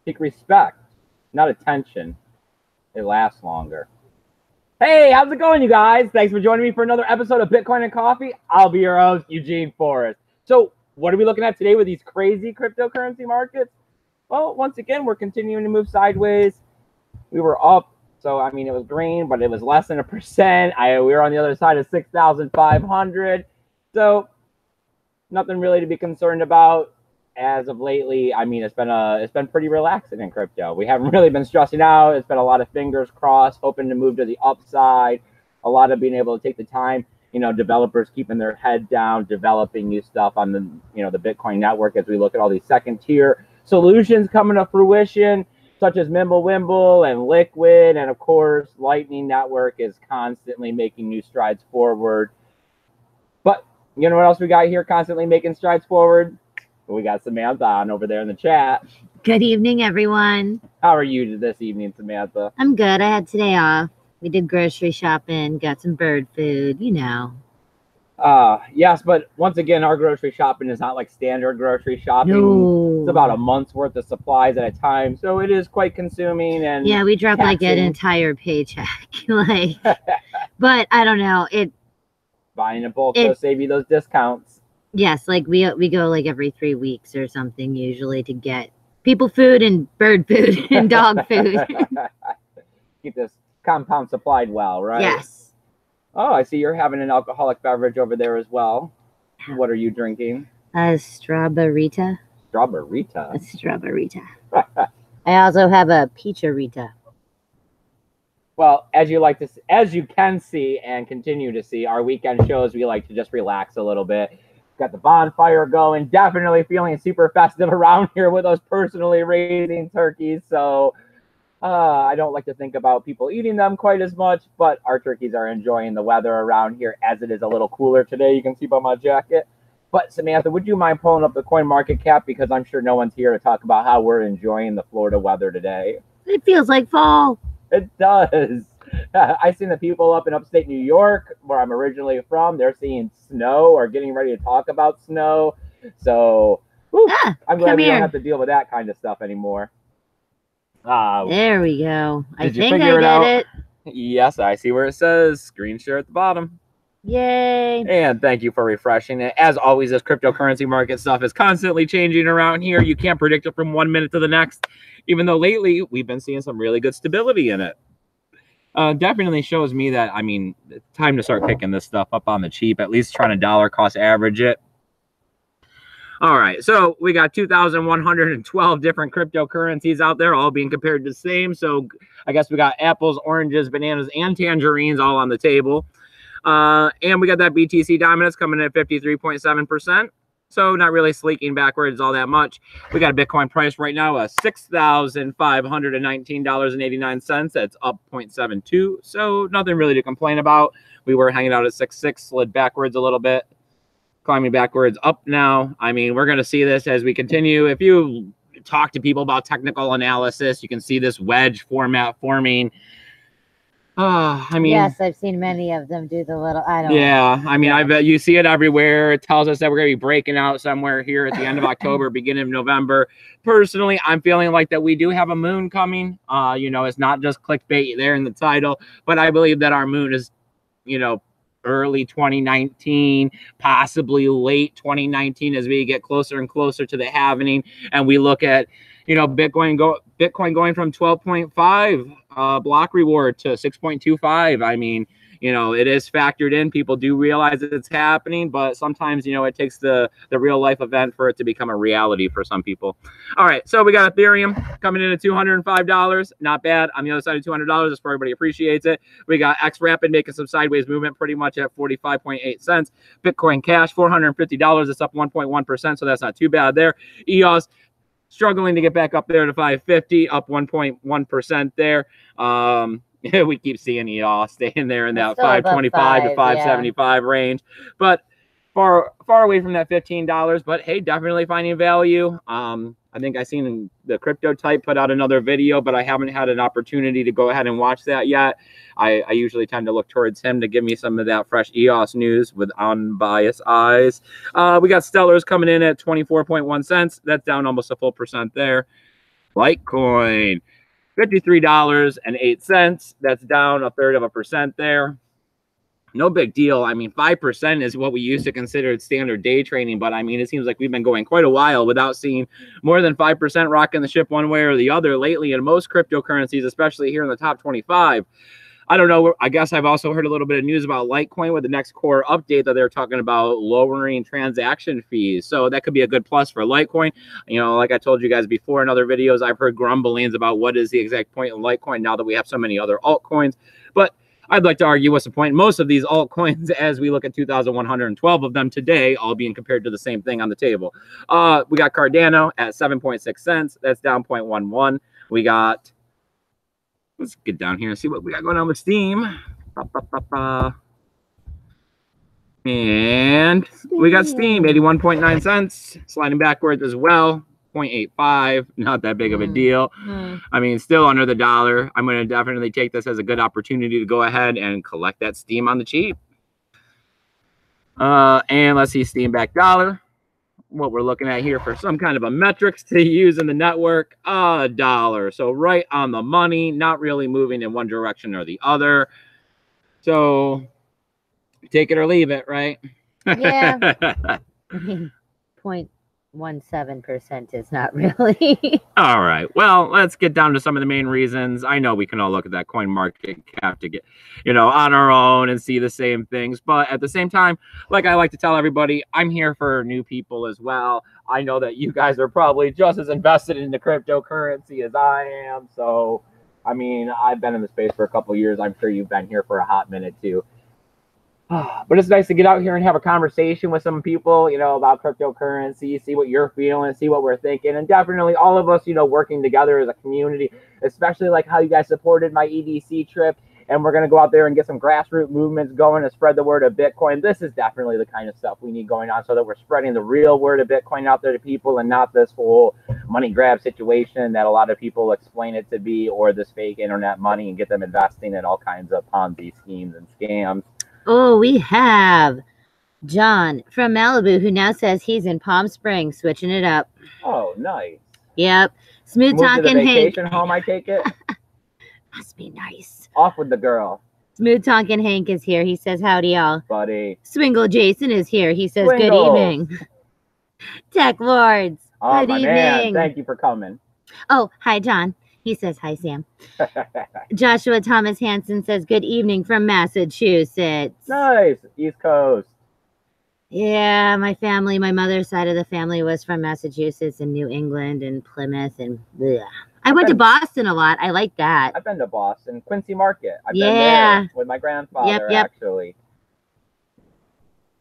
Seek respect, not attention. It lasts longer. Hey, how's it going, you guys? Thanks for joining me for another episode of Bitcoin and Coffee. I'll be your host, Eugene Forrest. So what are we looking at today with these crazy cryptocurrency markets? Well, once again, we're continuing to move sideways. We were up, so I mean, it was green, but it was less than 1%. We were on the other side of 6,500. So nothing really to be concerned about as of lately. I mean, it's been pretty relaxing in crypto. We haven't really been stressing out. It's been a lot of fingers crossed, hoping to move to the upside. A lot of being able to take the time. You know, developers keeping their head down, developing new stuff on the the Bitcoin network as we look at all these second tier solutions coming to fruition, such as Mimblewimble and Liquid, and of course, Lightning Network is constantly making new strides forward. But you know what else we got here constantly making strides forward? We got Samantha on over there in the chat. Good evening, everyone. How are you this evening, Samantha? I'm good. I had today off. We did grocery shopping, got some bird food, you know. Yes, but once again, our grocery shopping is not like standard grocery shopping. No. It's about a month's worth of supplies at a time, so it is quite consuming. And yeah, we dropped like an entire paycheck. But I don't know. Buying in bulk will save you those discounts. Yes, like we go like every 3 weeks or something usually to get people food and bird food and dog food. Keep this compound supplied well, right? Yes. Oh, I see you're having an alcoholic beverage over there as well. What are you drinking? Strawberryta. Strawberryta? A strawberryta. I also have a peacharita. Well, as you can see and continue to see, our weekend shows, we like to just relax a little bit. Got the bonfire going. Definitely feeling super festive around here with us personally raising turkeys. So I don't like to think about people eating them quite as much, but our turkeys are enjoying the weather around here as it is a little cooler today. You can see by my jacket. But Samantha, would you mind pulling up the coin market cap? Because I'm sure no one's here to talk about how we're enjoying the Florida weather today. It feels like fall. It does. I've seen the people up in upstate New York, where I'm originally from, they're seeing snow or getting ready to talk about snow. So I'm glad we don't have to deal with that kind of stuff anymore. There we go. I think I get it. Yes, I see where it says screen share at the bottom. Yay. And thank you for refreshing it. As always, this cryptocurrency market stuff is constantly changing around here. You can't predict it from 1 minute to the next, even though lately we've been seeing some really good stability in it. Definitely shows me that, I mean, it's time to start picking this stuff up on the cheap, at least trying to dollar cost average it. All right, so we got 2,112 different cryptocurrencies out there, all being compared to the same. So I guess we got apples, oranges, bananas, and tangerines all on the table. And we got that BTC Dominance coming in at 53.7%. So not really sleeking backwards all that much. We got a Bitcoin price right now of $6,519.89. That's up 0.72. So nothing really to complain about. We were hanging out at 6.6, slid backwards a little bit. Climbing backwards up now. I mean, we're going to see this as we continue. If you talk to people about technical analysis, you can see this wedge format forming. I mean, yes, I've seen many of them do the little, I don't know. Yeah, I mean, I bet you see it everywhere. It tells us that we're going to be breaking out somewhere here at the end of October, beginning of November. Personally, I'm feeling like that we do have a moon coming. It's not just clickbait there in the title, but I believe that our moon is, early 2019, possibly late 2019 as we get closer and closer to the halvening. And we look at, Bitcoin going from 12.5 block reward to 6.25. I mean, it is factored in. People do realize that it's happening, but sometimes, it takes the real life event for it to become a reality for some people. All right, so we got Ethereum coming in at $205. Not bad. On the other side of $200, that's where everybody appreciates it. We got XRapid making some sideways movement pretty much at 45.8 cents. Bitcoin Cash, $450. It's up 1.1%, so that's not too bad there. EOS struggling to get back up there to 550, up 1.1% there. We keep seeing EOS staying there in that 525 to 575 range, but far away from that $15. But hey, definitely finding value. I think I seen the Crypto Type put out another video, but I haven't had an opportunity to go ahead and watch that yet. I usually tend to look towards him to give me some of that fresh EOS news with unbiased eyes. We got Stellars coming in at 24.1 cents. That's down almost a full percent there. Litecoin, $53.08. That's down 1/3% there. No big deal. I mean, 5% is what we used to consider standard day trading, but I mean, it seems like we've been going quite a while without seeing more than 5% rocking the ship one way or the other lately in most cryptocurrencies, especially here in the top 25. I don't know. I guess I've also heard a little bit of news about Litecoin with the next core update that they're talking about lowering transaction fees. So that could be a good plus for Litecoin. You know, like I told you guys before in other videos, I've heard grumblings about what is the exact point in Litecoin now that we have so many other altcoins. But I'd like to argue what's the point. Most of these altcoins, as we look at 2,112 of them today, all being compared to the same thing on the table. We got Cardano at 7.6 cents. That's down 0.11. We got, let's get down here and see what we got going on with Steam. And we got Steam, 81.9 cents, sliding backwards as well. 0.85, not that big of a deal. I mean, still under the dollar. I'm going to definitely take this as a good opportunity to go ahead and collect that Steam on the cheap. And let's see, Steam back dollar. What we're looking at here for some kind of a metrics to use in the network, $1. So right on the money, not really moving in one direction or the other. So take it or leave it, right? Yeah. 0.17% is not really. All right. Well, let's get down to some of the main reasons. I know we can all look at that coin market cap to get, you know, on our own and see the same things. But at the same time, like I like to tell everybody, I'm here for new people as well. I know that you guys are probably just as invested in the cryptocurrency as I am. So, I mean, I've been in the space for a couple of years. I'm sure you've been here for a hot minute too. But it's nice to get out here and have a conversation with some people, you know, about cryptocurrency, see what you're feeling, see what we're thinking. And definitely all of us, you know, working together as a community, especially like how you guys supported my EDC trip. And we're going to go out there and get some grassroots movements going to spread the word of Bitcoin. This is definitely the kind of stuff we need going on so that we're spreading the real word of Bitcoin out there to people and not this whole money grab situation that a lot of people explain it to be, or this fake internet money and get them investing in all kinds of Ponzi schemes and scams. Oh, we have John from Malibu who now says he's in Palm Springs, switching it up. Oh, nice. Yep. Smooth talking Hank. Vacation home, I take it. Must be nice. Off with the girl. Smooth talking Hank is here. He says howdy, y'all. Buddy. Swingle Jason is here. He says Swingle. Good evening. Tech Lords. Oh, good my evening. Man. Thank you for coming. Oh, hi, John. He says, hi, Sam. Joshua Thomas Hansen says, good evening from Massachusetts. Nice. East Coast. Yeah, my family, my mother's side of the family was from Massachusetts and New England and Plymouth. And bleh. I went to Boston a lot. I like that. I've been to Boston. Quincy Market. I've been there with my grandfather, actually.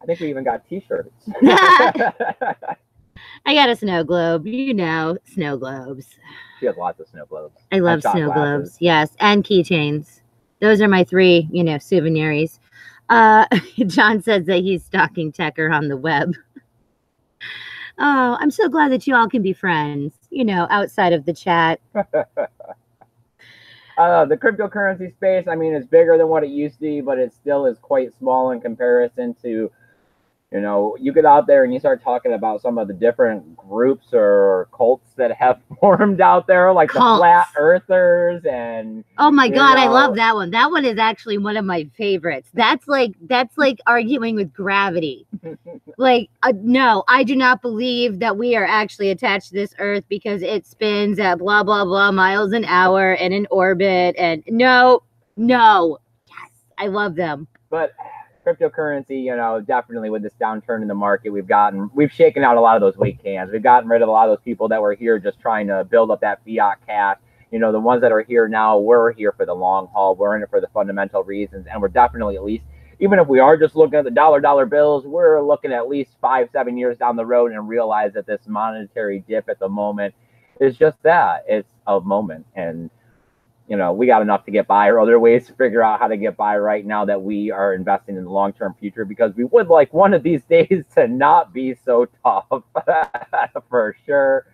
I think we even got T-shirts. I got a snow globe. You know, snow globes. She has lots of snow globes. I love snow globes. Yes, and keychains. Those are my three, you know, souvenirs. John says that he's stalking Tecker on the web. Oh, I'm so glad that you all can be friends, you know, outside of the chat. The cryptocurrency space, I mean, it's bigger than what it used to be, but it still is quite small in comparison to, you know, you get out there and you start talking about some of the different groups or cults that have formed out there, like the flat earthers and. Oh my God, I love that one. That one is actually one of my favorites. That's like arguing with gravity. Like, no, I do not believe that we are actually attached to this earth because it spins at blah, blah, blah miles an hour and in orbit. And no. Yes, I love them. But cryptocurrency, you know, definitely with this downturn in the market, we've shaken out a lot of those weak hands. We've gotten rid of a lot of those people that were here just trying to build up that fiat cash. You know, the ones that are here now, we're here for the long haul. We're in it for the fundamental reasons. And we're definitely, at least, even if we are just looking at the dollar bills, we're looking at least 5-7 years down the road and realize that this monetary dip at the moment is just that. It's a moment. And you know, we got enough to get by, or other ways to figure out how to get by right now that we are investing in the long-term future, because we would like one of these days to not be so tough for sure.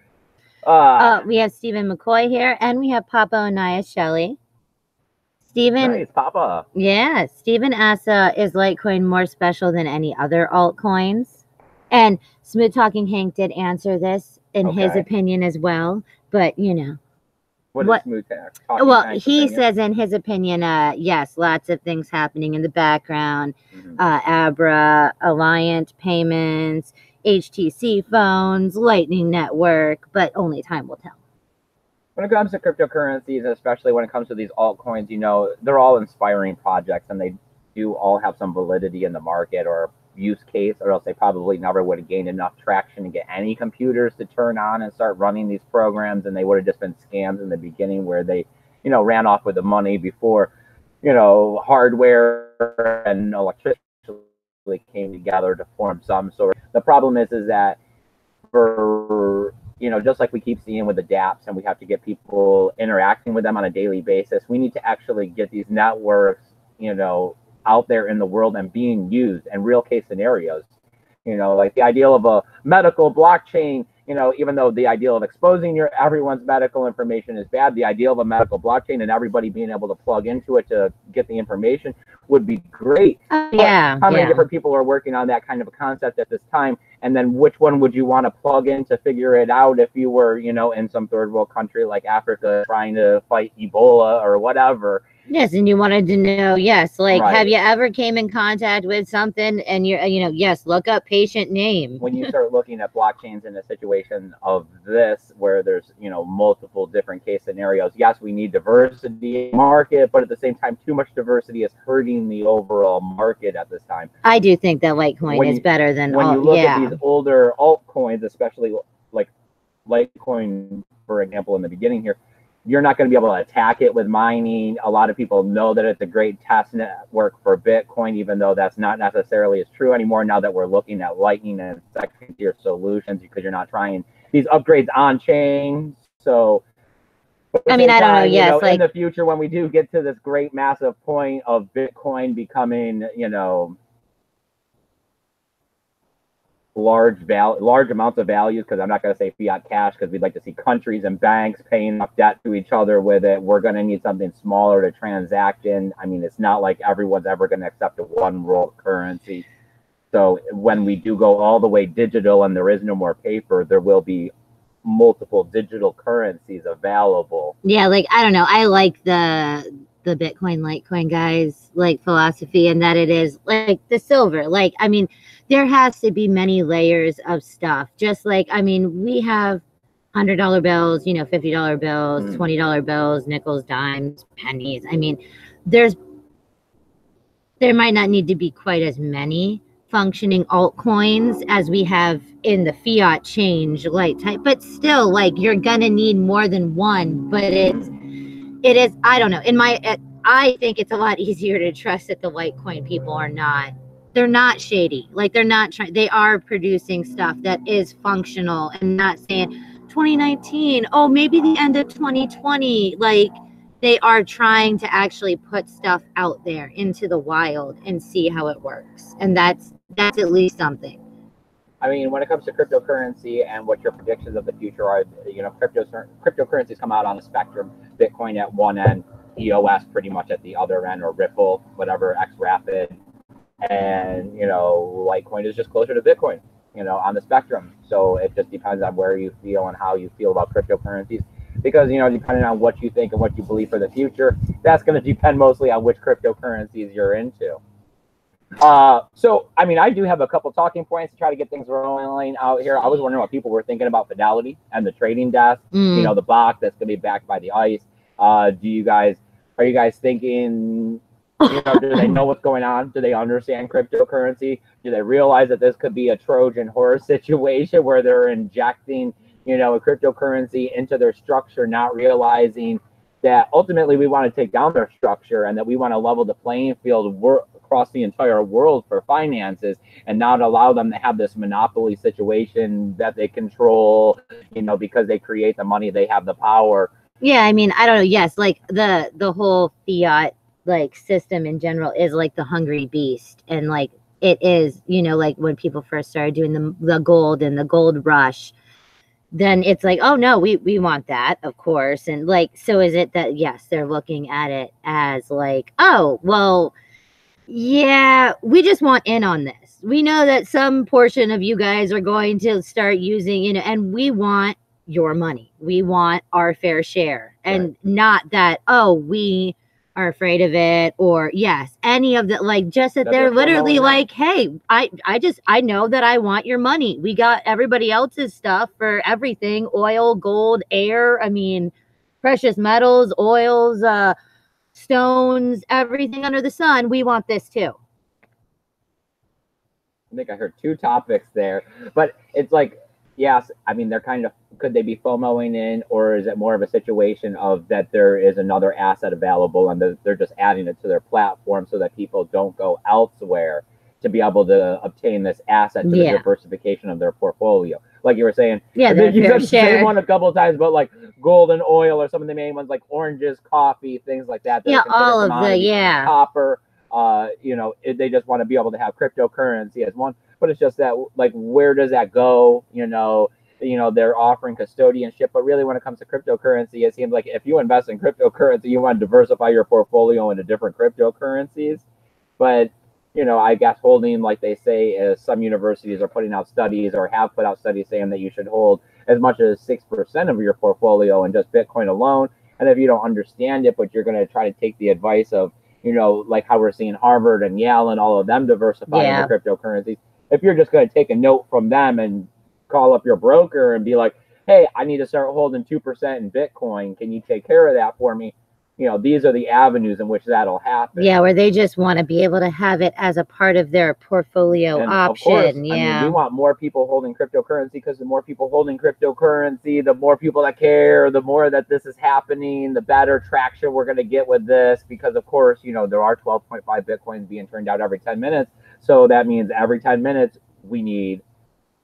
We have Stephen McCoy here, and we have Papa Anaya Shelley. Stephen. Nice, Papa. Yeah, Stephen asks, is Litecoin more special than any other altcoins? And Smooth Talking Hank did answer this in his opinion as well, but you know. What is smooth talking? Well, he says in his opinion, yes, lots of things happening in the background. Abra, Alliant payments, HTC phones, Lightning Network, but only time will tell. When it comes to cryptocurrencies, especially when it comes to these altcoins, you know, they're all inspiring projects and they do all have some validity in the market or use case, or else they probably never would have gained enough traction to get any computers to turn on and start running these programs, and they would have just been scams in the beginning where they, you know, ran off with the money before, you know, hardware and electricity came together to form some sort. The problem is that for, you know, just like we keep seeing with the dApps, and we have to get people interacting with them on a daily basis, we need to actually get these networks, you know, out there in the world and being used in real case scenarios. You know, like the ideal of a medical blockchain, you know, even though the ideal of exposing everyone's medical information is bad, the ideal of a medical blockchain and everybody being able to plug into it to get the information would be great. Yeah. How many different people are working on that kind of a concept at this time? And then which one would you want to plug in to figure it out if you were, you know, in some third world country like Africa trying to fight Ebola or whatever? Yes, and you wanted to know, yes, like, have you ever came in contact with something and you're, you know, yes, look up patient name. When you start looking at blockchains in a situation of this, where there's, you know, multiple different case scenarios, yes, we need diversity in the market, but at the same time, too much diversity is hurting the overall market at this time. I do think that Litecoin is better than when you look at these older altcoins, especially like Litecoin, for example, in the beginning here, you're not going to be able to attack it with mining. A lot of people know that it's a great test network for Bitcoin, even though that's not necessarily as true anymore now that we're looking at Lightning and second-tier solutions, because you're not trying these upgrades on chain. So, I mean, I don't know. Yes, you know, like in the future, when we do get to this great massive point of Bitcoin becoming, you know, large amounts of values, because I'm not going to say fiat cash, because we'd like to see countries and banks paying off debt to each other with it. We're going to need something smaller to transact in. I mean, it's not like everyone's ever going to accept a one world currency. So when we do go all the way digital and there is no more paper, there will be multiple digital currencies available. Yeah, like, I don't know. I like the Bitcoin, Litecoin guys, like, philosophy, and that it is like the silver. Like, I mean, there has to be many layers of stuff. Just like, I mean, we have $100 bills, you know, $50 bills, $20 bills, nickels, dimes, pennies. I mean, there might not need to be quite as many functioning altcoins as we have in the fiat change like type, but still, like, you're gonna need more than one. But it is, I don't know, I think it's a lot easier to trust that the Litecoin people are not, they're not shady. Like, they're not trying, they are producing stuff that is functional and not saying 2019, oh, maybe the end of 2020. Like, they are trying to actually put stuff out there into the wild and see how it works. And that's at least something. I mean, when it comes to cryptocurrency and what your predictions of the future are, you know, cryptocurrencies come out on the spectrum. Bitcoin at one end, EOS pretty much at the other end, or Ripple, whatever, XRapid. And, you know, Litecoin is just closer to Bitcoin, you know, on the spectrum. So it just depends on where you feel and how you feel about cryptocurrencies. Because, you know, depending on what you think and what you believe for the future, that's going to depend mostly on which cryptocurrencies you're into. So, I mean, I do have a couple talking points to try to get things rolling out here. I was wondering what people were thinking about Fidelity and the trading desk, you know, the box that's going to be backed by the ICE. Are you guys thinking, you know, do they know what's going on? Do they understand cryptocurrency? Do they realize that this could be a Trojan horse situation where they're injecting, you know, a cryptocurrency into their structure, not realizing that ultimately we want to take down their structure and that we want to level the playing field across the entire world for finances, and not allow them to have this monopoly situation that they control, you know, because they create the money, they have the power. Yeah, I mean, I don't know. Yes, like the whole fiat like system in general is like the hungry beast, and like it is, you know, like when people first started doing the gold and the gold rush, then it's like, oh no, we want that, of course. And like, so is it that, yes, they're looking at it as like, oh, well, yeah, we just want in on this. We know that some portion of you guys are going to start using, you know, and we want your money. We want our fair share. And not that, oh, we are afraid of it, or yes, any of that, like just that they're literally like, hey, I know that I want your money. We got everybody else's stuff for everything, oil, gold, air, I mean, precious metals, oils, stones, everything under the sun. We want this too. I think I heard two topics there, but it's like, yes, I mean, they're kind of, could they be FOMOing in, or is it more of a situation of that there is another asset available and they're just adding it to their platform so that people don't go elsewhere to be able to obtain this asset to the diversification of their portfolio? Like you were saying, you said the same one a couple of times, but like gold and oil or some of the main ones, like oranges, coffee, things like that. Yeah, all of the, copper. You know, they just want to be able to have cryptocurrency as one, but it's just that, like, where does that go? You know, they're offering custodianship, but really when it comes to cryptocurrency, it seems like if you invest in cryptocurrency, you want to diversify your portfolio into different cryptocurrencies. But, you know, I guess holding, like they say, some universities are putting out studies or have put out studies saying that you should hold as much as 6% of your portfolio in just Bitcoin alone. And if you don't understand it, but you're going to try to take the advice of, you know, like how we're seeing Harvard and Yale and all of them diversifying into cryptocurrencies. If you're just going to take a note from them and call up your broker and be like, hey, I need to start holding 2% in Bitcoin. Can you take care of that for me? You know, these are the avenues in which that'll happen. Yeah, where they just want to be able to have it as a part of their portfolio option. Of course, I mean, we want more people holding cryptocurrency, because the more people holding cryptocurrency, the more people that care, the more that this is happening, the better traction we're going to get with this. Because, of course, you know, there are 12.5 Bitcoins being turned out every 10 minutes. So that means every 10 minutes, we need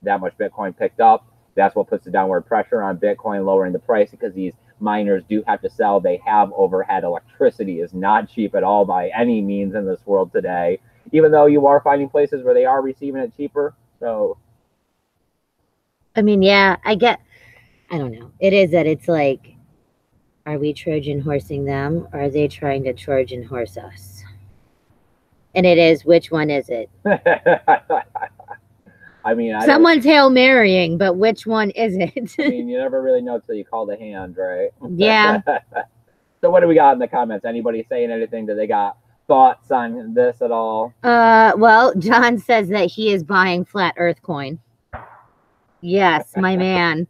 that much Bitcoin picked up. That's what puts the downward pressure on Bitcoin, lowering the price, because these miners do have to sell. They have overhead. Electricity is not cheap at all by any means in this world today, even though you are finding places where they are receiving it cheaper. So, I mean, yeah, I don't know. It is that it's like, are we Trojan horsing them, or are they trying to Trojan horse us? And it is, which one is it? I mean, someone's Hail Marying, but which one is it? I mean, you never really know until you call the hand, right? Yeah. So what do we got in the comments? Anybody saying anything? Do they got thoughts on this at all? Well, John says that he is buying Flat Earth coin. Yes, my man.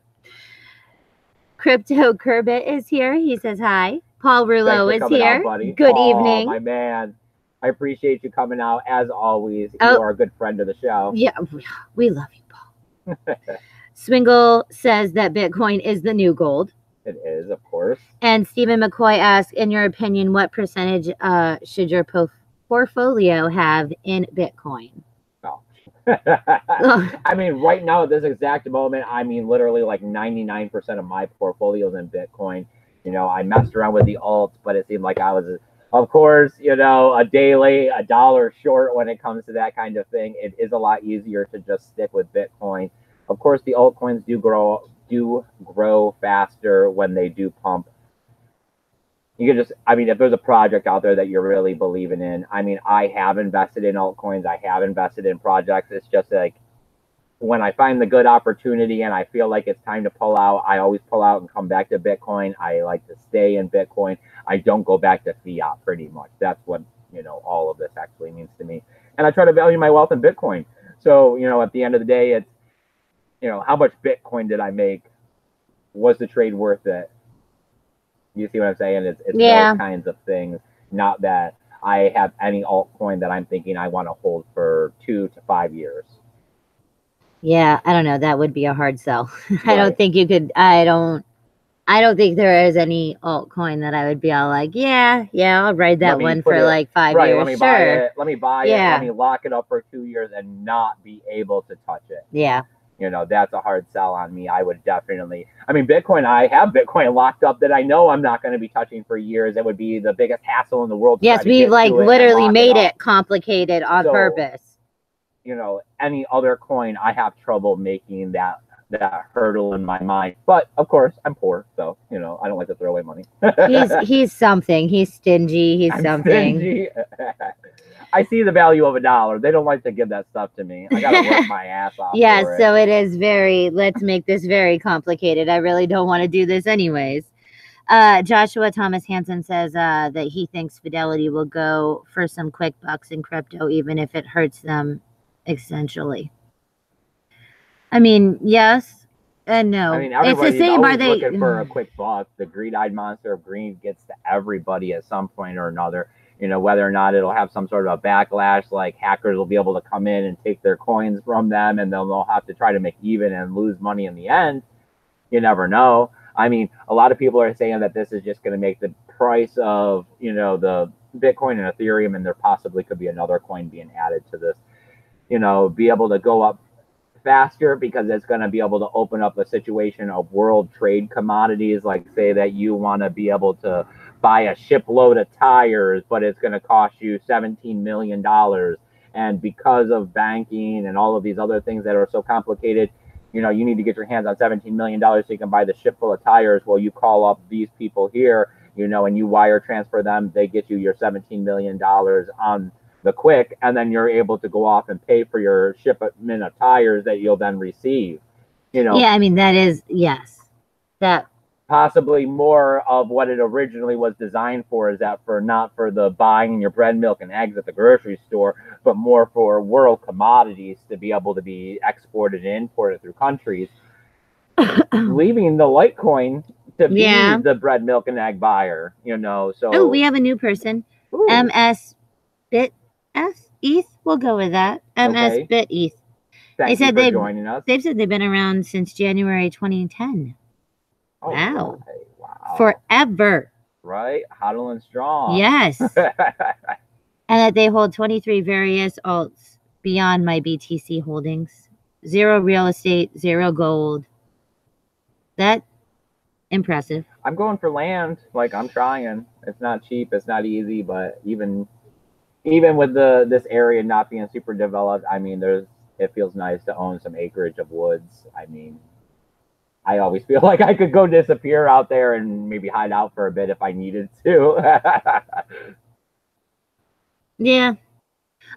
Crypto Kerbit is here. He says hi. Paul Rouleau is here. Good evening. My man. I appreciate you coming out, as always. You are a good friend of the show. Yeah, we love you, Paul. Swingle says that Bitcoin is the new gold. It is, of course. And Stephen McCoy asks, in your opinion, what percentage should your portfolio have in Bitcoin? Oh. I mean, right now at this exact moment, I mean, literally like 99% of my portfolio is in Bitcoin. You know, I messed around with the alts, but it seemed like I was, of course, you know, a day late, a dollar short when it comes to that kind of thing. It is a lot easier to just stick with Bitcoin. Of course, the altcoins do grow faster when they do pump. You can just, I mean, if there's a project out there that you're really believing in, I mean, I have invested in altcoins. I have invested in projects. It's just like, when I find the good opportunity and I feel like it's time to pull out, I always pull out and come back to Bitcoin. I like to stay in Bitcoin. I don't go back to fiat pretty much. That's what, you know, all of this actually means to me. And I try to value my wealth in Bitcoin. So, you know, at the end of the day, it's, you know, how much Bitcoin did I make? Was the trade worth it? You see what I'm saying? It's those kinds of things. Not that I have any altcoin that I'm thinking I want to hold for 2 to 5 years. Yeah, I don't know. That would be a hard sell. Right. I don't think you could. I don't think there is any altcoin that I would be all like, yeah, I'll ride that one for like 5 years. Let me buy it. Let me buy it. Let me lock it up for 2 years and not be able to touch it. Yeah. You know, that's a hard sell on me. I would definitely, I mean, Bitcoin, I have Bitcoin locked up that I know I'm not going to be touching for years. It would be the biggest hassle in the world. Yes, we like literally made it complicated on purpose. You know, any other coin, I have trouble making that hurdle in my mind. But of course, I'm poor, so you know, I don't like to throw away money. he's something. He's stingy. He's something. Stingy. I see the value of $1. They don't like to give that stuff to me. I gotta work my ass off. Yeah, for so it is very, let's make this very complicated. I really don't want to do this anyways. Joshua Thomas Hansen says that he thinks Fidelity will go for some quick bucks in crypto, even if it hurts them essentially. I mean, yes and no. I mean, It's the everybody's same. always Are they looking for a quick buck. The greed-eyed monster of greed gets to everybody at some point or another. You know, whether or not it'll have some sort of a backlash, like hackers will be able to come in and take their coins from them, and they'll have to try to make even and lose money in the end. You never know. I mean, a lot of people are saying that this is just going to make the price of, you know, the Bitcoin and Ethereum, and there possibly could be another coin being added to this, you know, be able to go up faster because it's going to be able to open up a situation of world trade commodities. Like, say that you want to be able to buy a shipload of tires, but it's going to cost you $17 million. And because of banking and all of these other things that are so complicated, you know, you need to get your hands on $17 million so you can buy the ship full of tires. Well, you call up these people here, you know, and you wire transfer them. They get you your $17 million on the quick, and then you're able to go off and pay for your shipment of tires that you'll then receive. You know, yeah, I mean, that is, yes, that possibly more of what it originally was designed for is that for not for the buying your bread, milk, and eggs at the grocery store, but more for world commodities to be able to be exported and imported through countries, leaving the Litecoin to be the bread, milk, and egg buyer. You know, so oh, we have a new person, MS Bit ETH. We'll go with that. MS Bit ETH. Thank you for joining us. They've said they've been around since January 2010. Oh, wow. Right. Wow. Forever. Right? Huddling strong. Yes. And that they hold 23 various alts beyond my BTC holdings. 0 real estate, 0 gold. That impressive. I'm going for land. Like, I'm trying. It's not cheap. It's not easy. But even with this area not being super developed, I mean, it feels nice to own some acreage of woods. I mean, I always feel like I could go disappear out there and maybe hide out for a bit if I needed to. Yeah.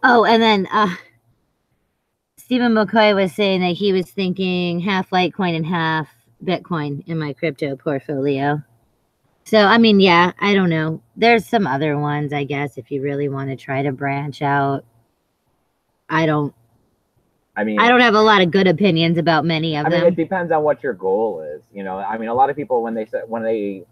Oh, and then Stephen McCoy was saying that he was thinking half Litecoin and half Bitcoin in my crypto portfolio. So, I mean, yeah, I don't know. There's some other ones, I guess, if you really want to try to branch out. I don't have a lot of good opinions about many of them. I mean, it depends on what your goal is. You know, I mean, a lot of people when they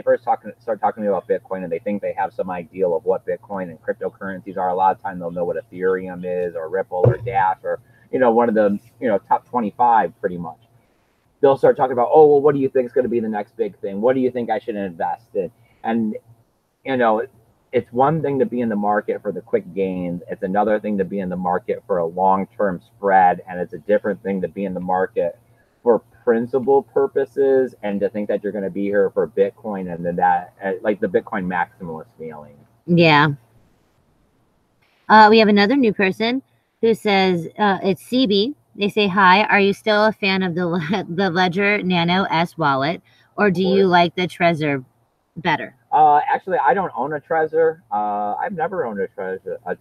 first start talking to me about Bitcoin and they think they have some ideal of what Bitcoin and cryptocurrencies are, a lot of time they'll know what Ethereum is or Ripple or Dash or, you know, one of the, you know, top 25 pretty much. They'll start talking about, oh, well, what do you think is going to be the next big thing? What do you think I should invest in? And, you know, it's one thing to be in the market for the quick gains. It's another thing to be in the market for a long-term spread. And it's a different thing to be in the market for principal purposes and to think that you're going to be here for Bitcoin and then that, like the Bitcoin maximalist feeling. Yeah. We have another new person who says, it's CB. They say, hi, are you still a fan of the Ledger Nano S wallet, or do you like the Trezor better? Actually, I don't own a Trezor. I've never owned a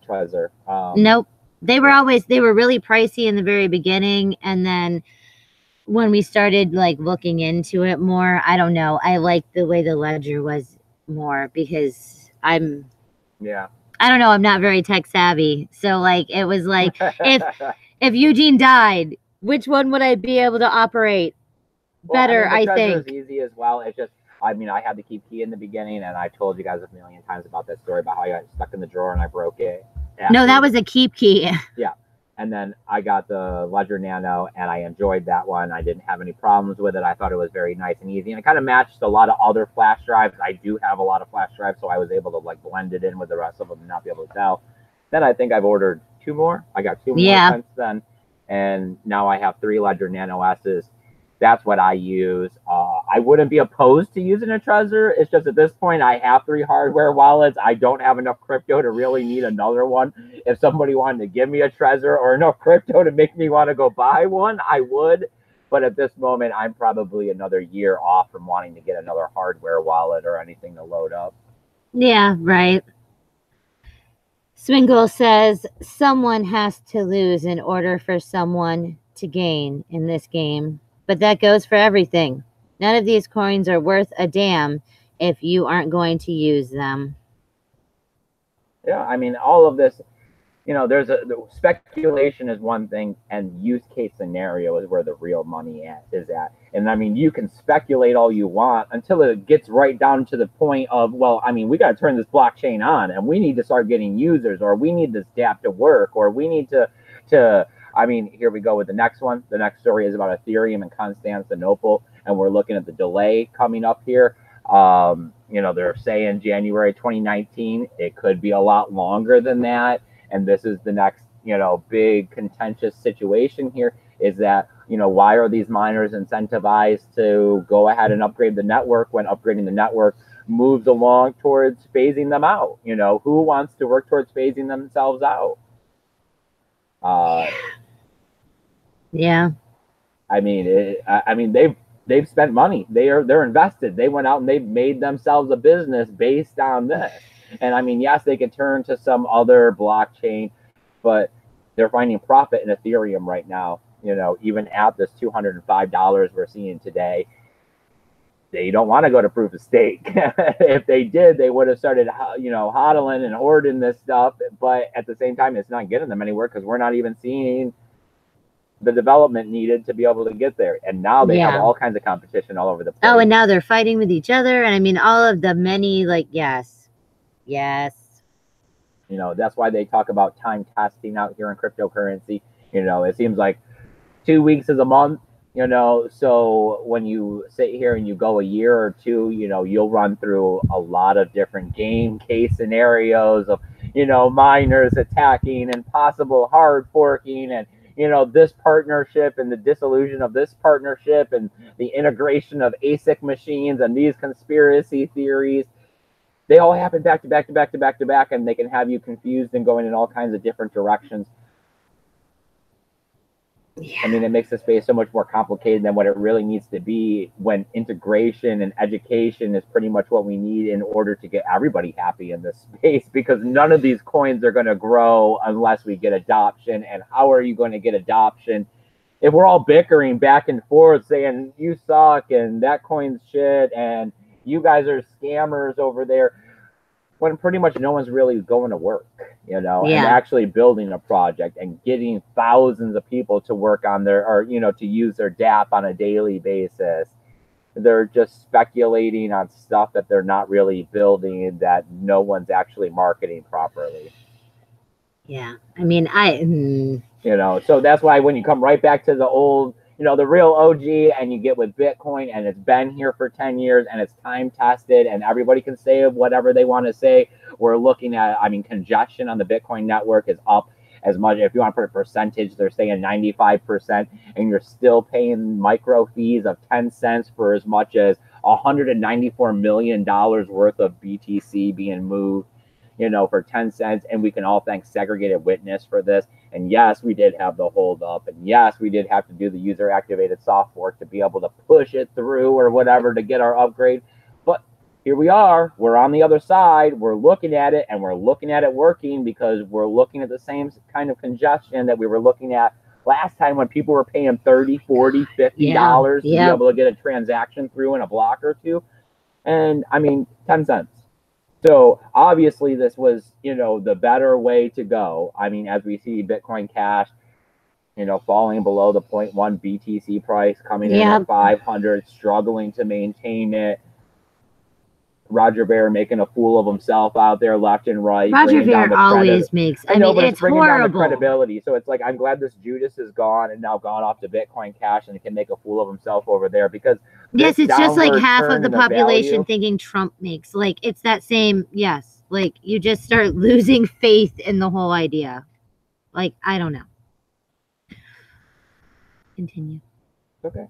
Trezor. Nope. They were really pricey in the very beginning, and then when we started like looking into it more, I don't know. I liked the way the Ledger was more because I don't know, I'm not very tech savvy. So like it was like if Eugene died, which one would I be able to operate better? Well, I mean, the think Trezor is easy as well. It's just, I mean, I had the key in the beginning, and I told you guys a million times about that story about how I got stuck in the drawer and I broke it. No, that was a keep key. Yeah. And then I got the Ledger Nano, and I enjoyed that one. I didn't have any problems with it. I thought it was very nice and easy. And it kind of matched a lot of other flash drives. I do have a lot of flash drives, so I was able to like blend it in with the rest of them and not be able to tell. Then I think I've ordered 2 more. I got 2 more since then. And now I have 3 Ledger Nano S's. That's what I use. I wouldn't be opposed to using a Trezor. It's just at this point, I have 3 hardware wallets. I don't have enough crypto to really need another one. If somebody wanted to give me a Trezor or enough crypto to make me want to go buy one, I would. But at this moment, I'm probably another year off from wanting to get another hardware wallet or anything to load up. Yeah, right. Swingle says someone has to lose in order for someone to gain in this game, but that goes for everything. None of these coins are worth a damn if you aren't going to use them. Yeah, I mean, all of this, there's the speculation is one thing, and use case scenario is where the real money is at. And I mean, you can speculate all you want until it gets right down to the point of, well, I mean, we got to turn this blockchain on, and we need to start getting users, or we need this dApp to work, or we need to. I mean, here we go with the next one. The next story is about Ethereum and Constantinople, and we're looking at the delay coming up here. They're saying January 2019. It could be a lot longer than that. And this is the next, big contentious situation here is that, why are these miners incentivized to go ahead and upgrade the network when upgrading the network moves along towards phasing them out? Who wants to work towards phasing themselves out? Yeah. I mean, they've spent money. They're invested. They went out and they've made themselves a business based on this. And I mean, yes, they could turn to some other blockchain, but they're finding profit in Ethereum right now. Even at this $205 we're seeing today, they don't want to go to proof of stake. If they did, they would have started, hodling and hoarding this stuff. But at the same time, it's not getting them anywhere because we're not even seeing the development needed to be able to get there. And now they have all kinds of competition all over the place. Oh, and now they're fighting with each other. And I mean, all of the many, yes. That's why they talk about time testing out here in cryptocurrency. It seems like 2 weeks is a month, so when you sit here and you go a year or two, you'll run through a lot of different game case scenarios of, miners attacking and possible hard forking and, this partnership and the dissolution of this partnership and the integration of ASIC machines and these conspiracy theories. They all happen back to back to back to back to back, and they can have you confused and going in all kinds of different directions. Yeah. I mean, it makes the space so much more complicated than what it really needs to be when integration and education is pretty much what we need in order to get everybody happy in this space, because none of these coins are going to grow unless we get adoption. And how are you going to get adoption if we're all bickering back and forth saying you suck and that coin's shit and you guys are scammers over there, when pretty much no one's really going to work, and actually building a project and getting thousands of people to work on to use their dApp on a daily basis. They're just speculating on stuff that they're not really building, that no one's actually marketing properly. Yeah. I mean, so that's why when you come right back to the old, the real OG, and you get with Bitcoin, and it's been here for 10 years and it's time tested and everybody can say whatever they want to say. We're looking at, congestion on the Bitcoin network is up as much. If you want to put a percentage, they're saying 95%, and you're still paying micro fees of 10 cents for as much as $194 million worth of BTC being moved, for 10 cents. And we can all thank Segregated Witness for this. And yes, we did have the hold up. And yes, we did have to do the user activated soft fork to be able to push it through or whatever to get our upgrade. But here we are. We're on the other side. We're looking at it, and we're looking at it working, because we're looking at the same kind of congestion that we were looking at last time when people were paying $30, $40, $50 to be able to get a transaction through in a block or two. And 10 cents. So obviously this was, the better way to go. As we see Bitcoin Cash, falling below the 0.1 BTC price, coming in at 500, struggling to maintain it. Roger Ver making a fool of himself out there left and right. Roger Ver always makes. I know, but it's bringing horrible. down the credibility. So it's like, I'm glad this Judas is gone and now gone off to Bitcoin Cash and can make a fool of himself over there, because yes, it's just like half of the population thinking Trump makes. Like, it's that same, yes. Like, you just start losing faith in the whole idea. Like, I don't know. Continue. Okay.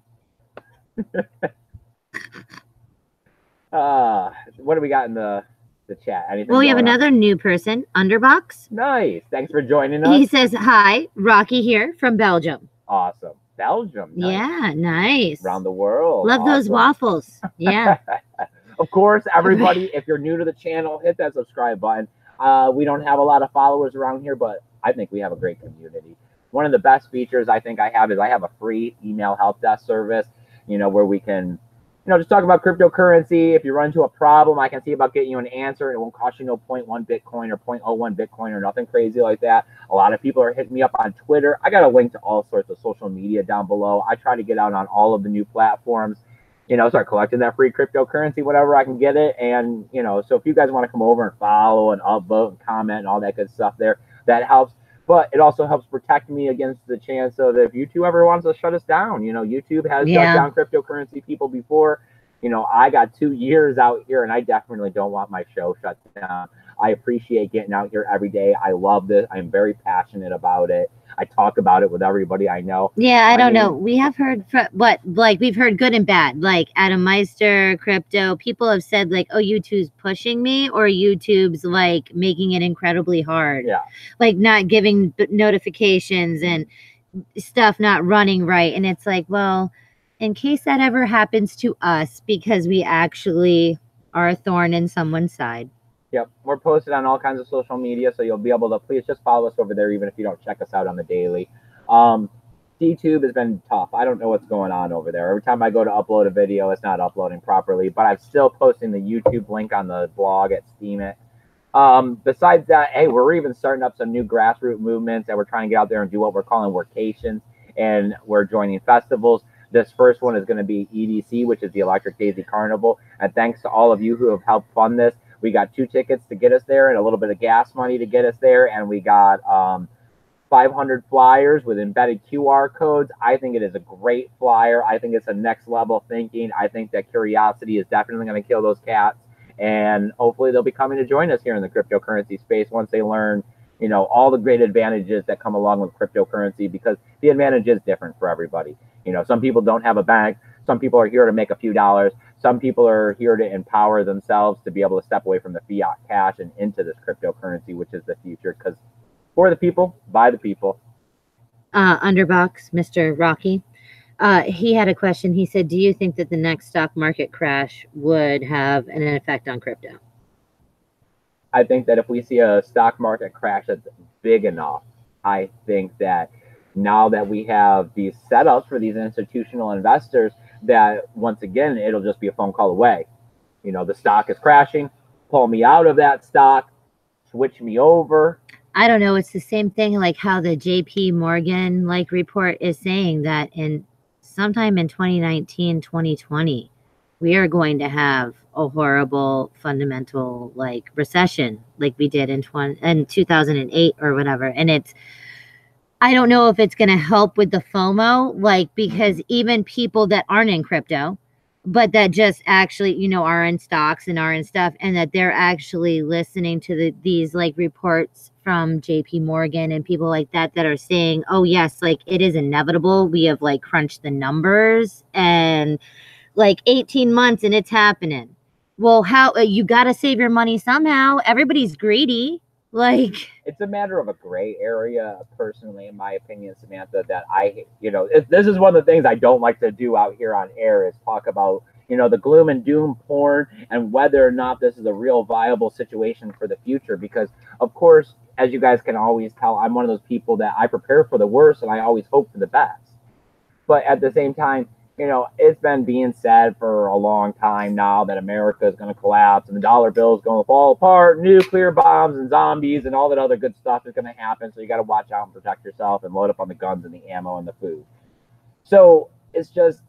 What do we got in the chat? Anything? Well, we have another new person, Underbox. Nice. Thanks for joining us. He says, hi, Rocky here from Belgium. Awesome. Belgium. Nice. Yeah, nice. Around the world. Love those waffles. Yeah. Of course, everybody, if you're new to the channel, hit that subscribe button. We don't have a lot of followers around here, but I think we have a great community. One of the best features I think I have is I have a free email help desk service, where we can, just talk about cryptocurrency. If you run into a problem, I can see about getting you an answer. It won't cost you no 0.1 Bitcoin or 0.01 Bitcoin or nothing crazy like that. A lot of people are hitting me up on Twitter. I got a link to all sorts of social media down below. I try to get out on all of the new platforms, start collecting that free cryptocurrency whenever I can get it. And, so if you guys want to come over and follow and upvote and comment and all that good stuff there, that helps. But it also helps protect me against the chance of if YouTube ever wants to shut us down. YouTube has shut down cryptocurrency people before. I got 2 years out here, and I definitely don't want my show shut down. I appreciate getting out here every day. I love this. I'm very passionate about it. I talk about it with everybody I know. Yeah, I don't know. We have heard we've heard good and bad. Like Adam Meister, crypto. People have said like, oh, YouTube's pushing me, or YouTube's like making it incredibly hard. Yeah. Like not giving notifications and stuff not running right. And it's like, well, in case that ever happens to us, because we actually are a thorn in someone's side. Yep, we're posted on all kinds of social media, so you'll be able to please just follow us over there, even if you don't check us out on the daily. DTube has been tough. I don't know what's going on over there. Every time I go to upload a video, it's not uploading properly, but I'm still posting the YouTube link on the blog at Steemit. Besides that, hey, we're even starting up some new grassroots movements that we're trying to get out there and do what we're calling workations, and we're joining festivals. This first one is going to be EDC, which is the Electric Daisy Carnival, and thanks to all of you who have helped fund this. We got 2 tickets to get us there and a little bit of gas money to get us there. And we got 500 flyers with embedded QR codes. I think it is a great flyer. I think it's a next level thinking. I think that curiosity is definitely going to kill those cats. And hopefully they'll be coming to join us here in the cryptocurrency space once they learn, all the great advantages that come along with cryptocurrency, because the advantage is different for everybody. Some people don't have a bank. Some people are here to make a few dollars. Some people are here to empower themselves to be able to step away from the fiat cash and into this cryptocurrency, which is the future, because for the people, by the people. Underbox, Mr. Rocky, he had a question. He said, do you think that the next stock market crash would have an effect on crypto? I think that if we see a stock market crash that's big enough, I think that now that we have these setups for these institutional investors, that once again, it'll just be a phone call away. The stock is crashing, pull me out of that stock, switch me over. I don't know. It's the same thing like how the JP Morgan report is saying that in sometime in 2019, 2020, we are going to have a horrible fundamental recession like we did in 2008 or whatever. And I don't know if it's going to help with the FOMO, because even people that aren't in crypto, but that just actually, are in stocks and are in stuff, and that they're actually listening to these reports from JP Morgan and people like that are saying, oh, yes, it is inevitable. We have crunched the numbers and 18 months and it's happening. Well, how you got to save your money somehow. Everybody's greedy. It's a matter of a gray area, personally, in my opinion, Samantha, that this is one of the things I don't like to do out here on air, is talk about, the gloom and doom porn and whether or not this is a real viable situation for the future. Because, of course, as you guys can always tell, I'm one of those people that I prepare for the worst and I always hope for the best. But at the same time, it's been being said for a long time now that America is going to collapse and the dollar bill is going to fall apart, nuclear bombs and zombies and all that other good stuff is going to happen. So you got to watch out and protect yourself and load up on the guns and the ammo and the food. So it's just,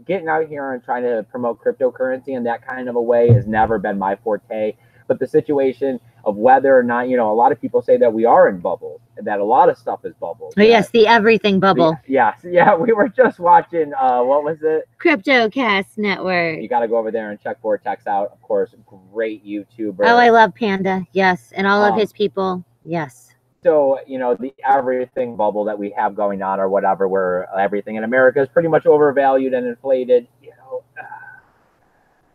getting out here and trying to promote cryptocurrency in that kind of a way has never been my forte. But the situation of whether or not, a lot of people say that we are in bubbles, and that a lot of stuff is bubbles. Oh, yes, the everything bubble. Yeah, we were just watching, what was it? CryptoCast Network. You got to go over there and check Vortex out. Of course, great YouTuber. Oh, I love Panda. Yes, and all of his people. Yes. So, the everything bubble that we have going on or whatever, where everything in America is pretty much overvalued and inflated,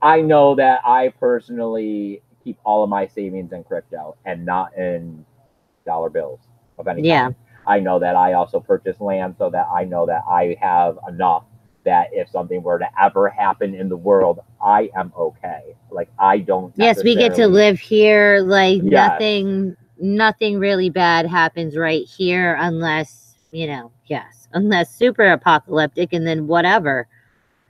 I know that I personally keep all of my savings in crypto and not in dollar bills of any kind. I know that I also purchase land so that I know that I have enough that if something were to ever happen in the world, I am okay. Like, I don't. Yes, we get to necessarily- live here. Like Yes. nothing really bad happens right here unless, unless super apocalyptic and then whatever.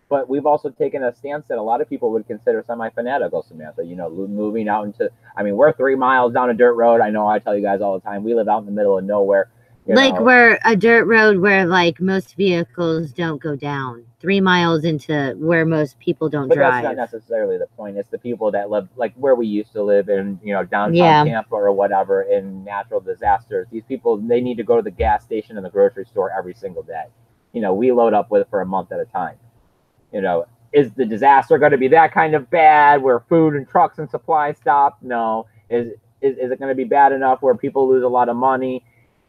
But we've also taken a stance that a lot of people would consider semi-fanatical, Samantha. You know, moving out into. I mean, we're 3 miles down a dirt road. I know I tell you guys all the time. We live out in the middle of nowhere. Like we're a dirt road where like most vehicles don't go down 3 miles into where most people don't drive. That's not necessarily the point. It's the people that live like where we used to live in, downtown Yeah. Tampa or whatever in natural disasters. These people, they need to go to the gas station and the grocery store every single day. We load up with for a month at a time. Is the disaster going to be that kind of bad where food and trucks and supplies stop? No. Is it going to be bad enough where people lose a lot of money?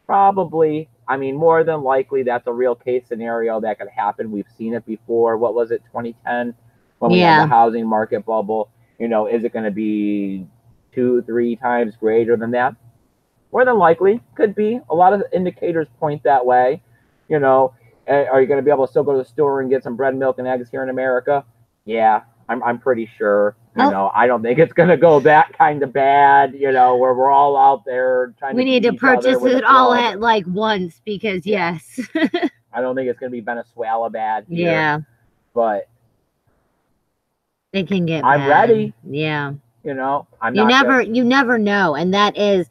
Probably. I mean, more than likely, that's a real case scenario that could happen. We've seen it before. What was it, 2010, when we had the housing market bubble? Is it going to be 2-3 times greater than that? More than likely, could be. A lot of indicators point that way. Are you going to be able to still go to the store and get some bread, milk, and eggs here in America? Yeah, I'm pretty sure. I don't think it's going to go that kind of bad, where we're all out there trying we to need to purchase it all at like once because yes. I don't think it's going to be Venezuela bad here, Yeah. but it can get I'm bad. ready. Yeah. You never know. And that is,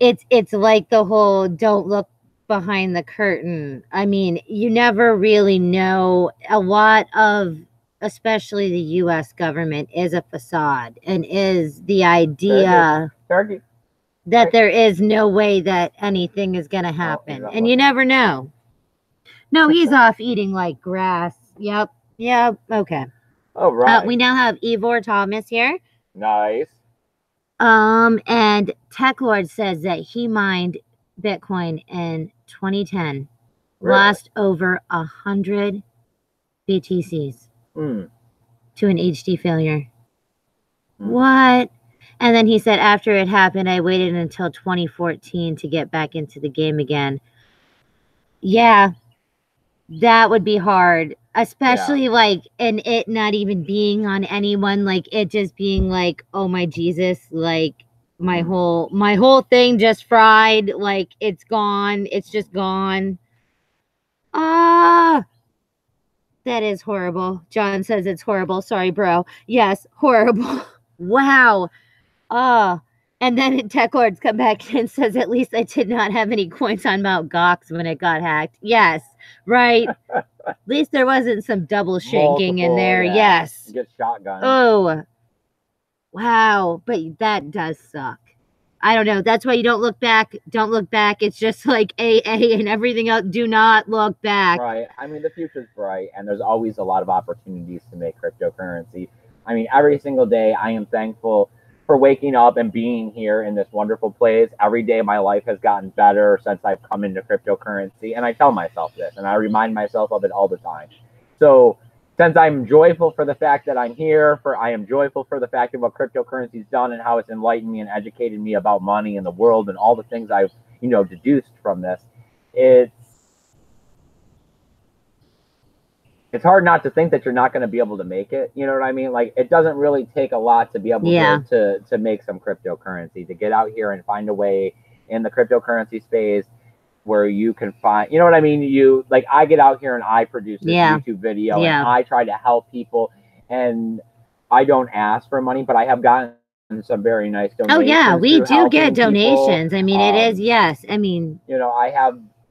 it's like the whole don't look behind the curtain. I mean, you never really know. A lot of, especially the U.S. government, is a facade and is the idea that there is no way that anything is going to happen. And you never know. No, he's off eating like grass. Yep. Okay. Oh, right. We now have Ivor Thomas here. Nice. And Tech Lord says that he mined Bitcoin in 2010, lost over 100 BTCs to an HD failure. What? And then he said, after it happened, I waited until 2014 to get back into the game again. Yeah, that would be hard, especially like, and it not even being on anyone, like it just being like, oh my Jesus, like my whole thing just fried, like it's gone, it's just gone. That is horrible. John says it's horrible. Sorry, bro. Yes, horrible. Wow. And then Tech Lords come back and says, at least I did not have any coins on Mt. Gox when it got hacked. Yes, right. At least there wasn't some double shanking in there. Yeah. Yes. You get shotgun. Oh, wow. But that does suck. I don't know. That's why you don't look back. Don't look back. It's just like AA and everything else. Do not look back. Right. I mean, the future's bright, and there's always a lot of opportunities to make cryptocurrency. I mean, every single day I am thankful for waking up and being here in this wonderful place. Every day my life has gotten better since I've come into cryptocurrency, and I tell myself this, and I remind myself of it all the time. So since I'm joyful for the fact that I'm here, I am joyful for the fact of what cryptocurrency's done and how it's enlightened me and educated me about money and the world and all the things I've, deduced from this. It's hard not to think that you're not going to be able to make it. You know what I mean? Like, it doesn't really take a lot to be able to make some cryptocurrency, to get out here and find a way in the cryptocurrency space where you can find, you know what I mean? I get out here and I produce this YouTube video and I try to help people, and I don't ask for money, but I have gotten some very nice donations. Oh yeah, we do get donations. People. I mean, it is, yes. I mean,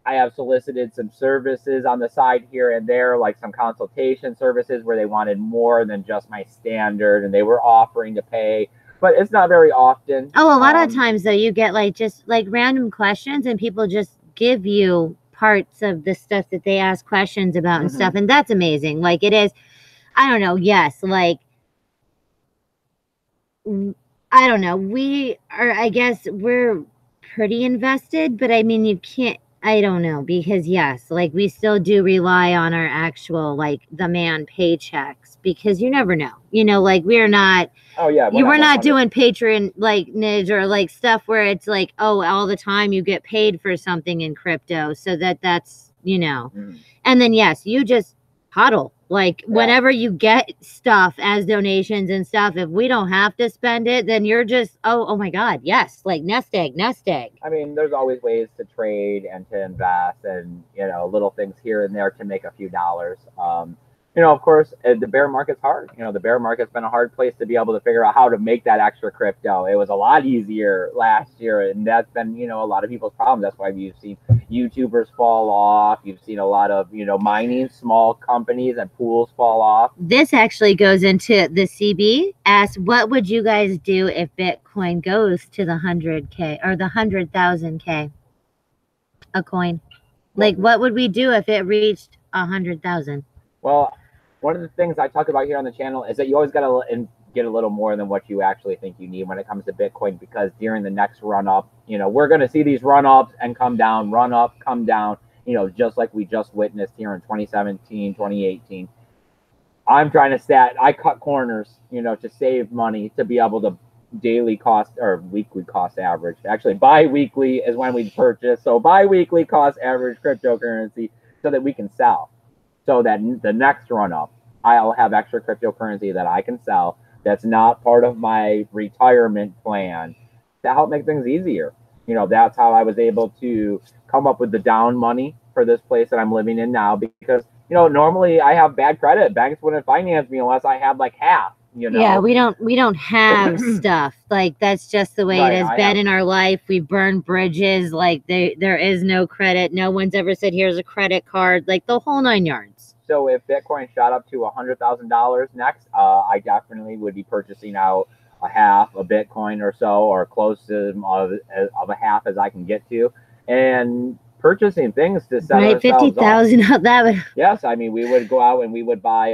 I have solicited some services on the side here and there, like some consultation services where they wanted more than just my standard, and they were offering to pay, but it's not very often. Oh, a lot of times though, you get just random questions, and people just give you parts of the stuff that they ask questions about and stuff, and that's amazing. Like, it is, I don't know. Yes, like, I don't know. We are, I guess, we're pretty invested, but I mean, you can't. I don't know, because yes, like, we still do rely on our actual, like, the man paychecks, because you never know, like, we're not, we're not doing Patreon, like, Nidge, or like stuff where it's like, oh, all the time you get paid for something in crypto, so that's, and then yes, you just hodl. Like whenever you get stuff as donations and stuff, if we don't have to spend it, then you're just, oh my God, yes, like nest egg. I mean, there's always ways to trade and to invest and, you know, little things here and there to make a few dollars. You know, of course, the bear market's hard. You know, the bear market's been a hard place to be able to figure out how to make that extra crypto. It was a lot easier last year, and that's been, you know, a lot of people's problems. That's why you've seen YouTubers fall off. You've seen a lot of, you know, mining small companies and pools fall off. This actually goes into the CB. Asked, what would you guys do if Bitcoin goes to the 100K or the 100,000K a coin? Like, what would we do if it reached 100,000? Well, one of the things I talk about here on the channel is that you always got to get a little more than what you actually think you need when it comes to Bitcoin, because during the next run up, you know, we're going to see these run ups and come down, run up, come down, you know, just like we just witnessed here in 2017, 2018. I'm trying to I cut corners, you know, to save money, to be able to daily cost or weekly cost average. Actually, bi-weekly is when we purchase. So bi-weekly cost average cryptocurrency so that we can sell. So that the next run up, I'll have extra cryptocurrency that I can sell that's not part of my retirement plan to help make things easier. You know, that's how I was able to come up with the down money for this place that I'm living in now, because, you know, normally I have bad credit. Banks wouldn't finance me unless I had like half, you know. Yeah, we don't have stuff. Like, that's just the way it has been in our life. We burn bridges. Like, there is no credit. No one's ever said, here's a credit card. Like, the whole 9 yards. So if Bitcoin shot up to $100,000 next, I definitely would be purchasing out a half a Bitcoin or so, or close to of a half as I can get to, and purchasing things to set ourselves 50,000 out. That would. Yes, I mean, we would go out and we would buy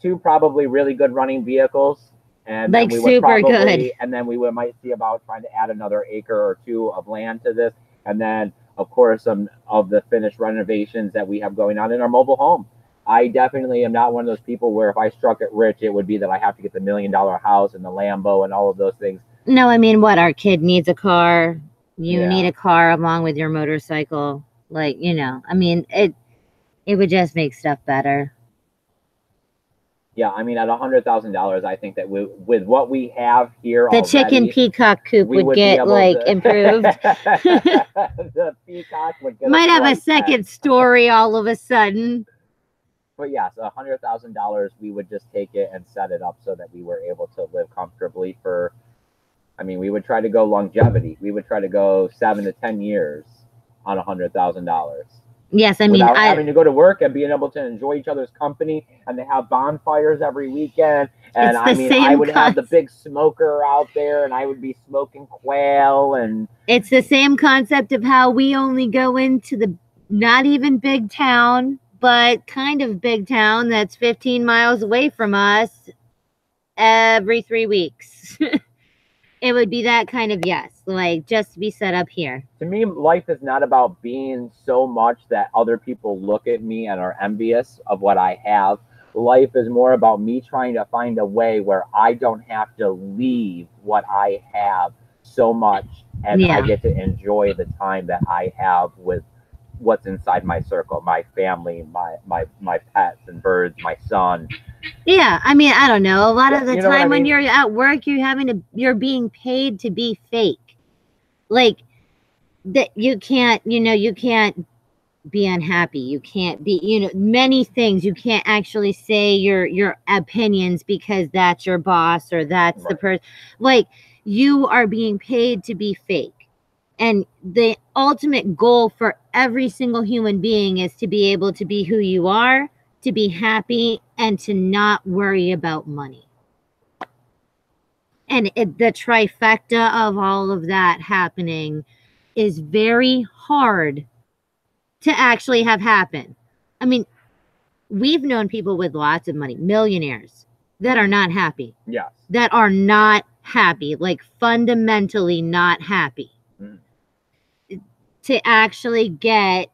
two probably really good running vehicles, and like then we super would probably, good. and then we might see about trying to add another acre or two of land to this, and then of course some of the finished renovations that we have going on in our mobile home. I definitely am not one of those people where if I struck it rich, it would be that I have to get the $1 million house and the Lambo and all of those things. No, I mean, what, our kid needs a car. You need a car along with your motorcycle. Like, you know, I mean, it would just make stuff better. Yeah, I mean, at $100,000, I think that with what we have here, the chicken peacock coop would get like improved. The peacock would get might have a second story all of a sudden. But yes, $100,000, we would just take it and set it up so that we were able to live comfortably for. I mean, we would try to go longevity. We would try to go 7 to 10 years on $100,000. Yes, I mean, without having to go to work and being able to enjoy each other's company, and they have bonfires every weekend. And I mean, I would have the big smoker out there, and I would be smoking quail. And it's the same concept of how we only go into the not even big town, but kind of big town that's 15 miles away from us every 3 weeks. It would be that kind of, yes, like just to be set up here. To me, life is not about being so much that other people look at me and are envious of what I have. Life is more about me trying to find a way where I don't have to leave what I have so much, and I get to enjoy the time that I have with what's inside my circle, my family, my pets and birds, my son. Yeah, I mean, I don't know. A lot of the time when you're at work, you're being paid to be fake. Like that, you can't be unhappy. You can't be, many things. You can't actually say your opinions because that's your boss or that's the person. Like, you are being paid to be fake. And the ultimate goal for every single human being is to be able to be who you are, to be happy, and to not worry about money. And the trifecta of all of that happening is very hard to actually have happen. I mean, we've known people with lots of money, millionaires, that are not happy. Yes. That are not happy, like fundamentally not happy. To actually get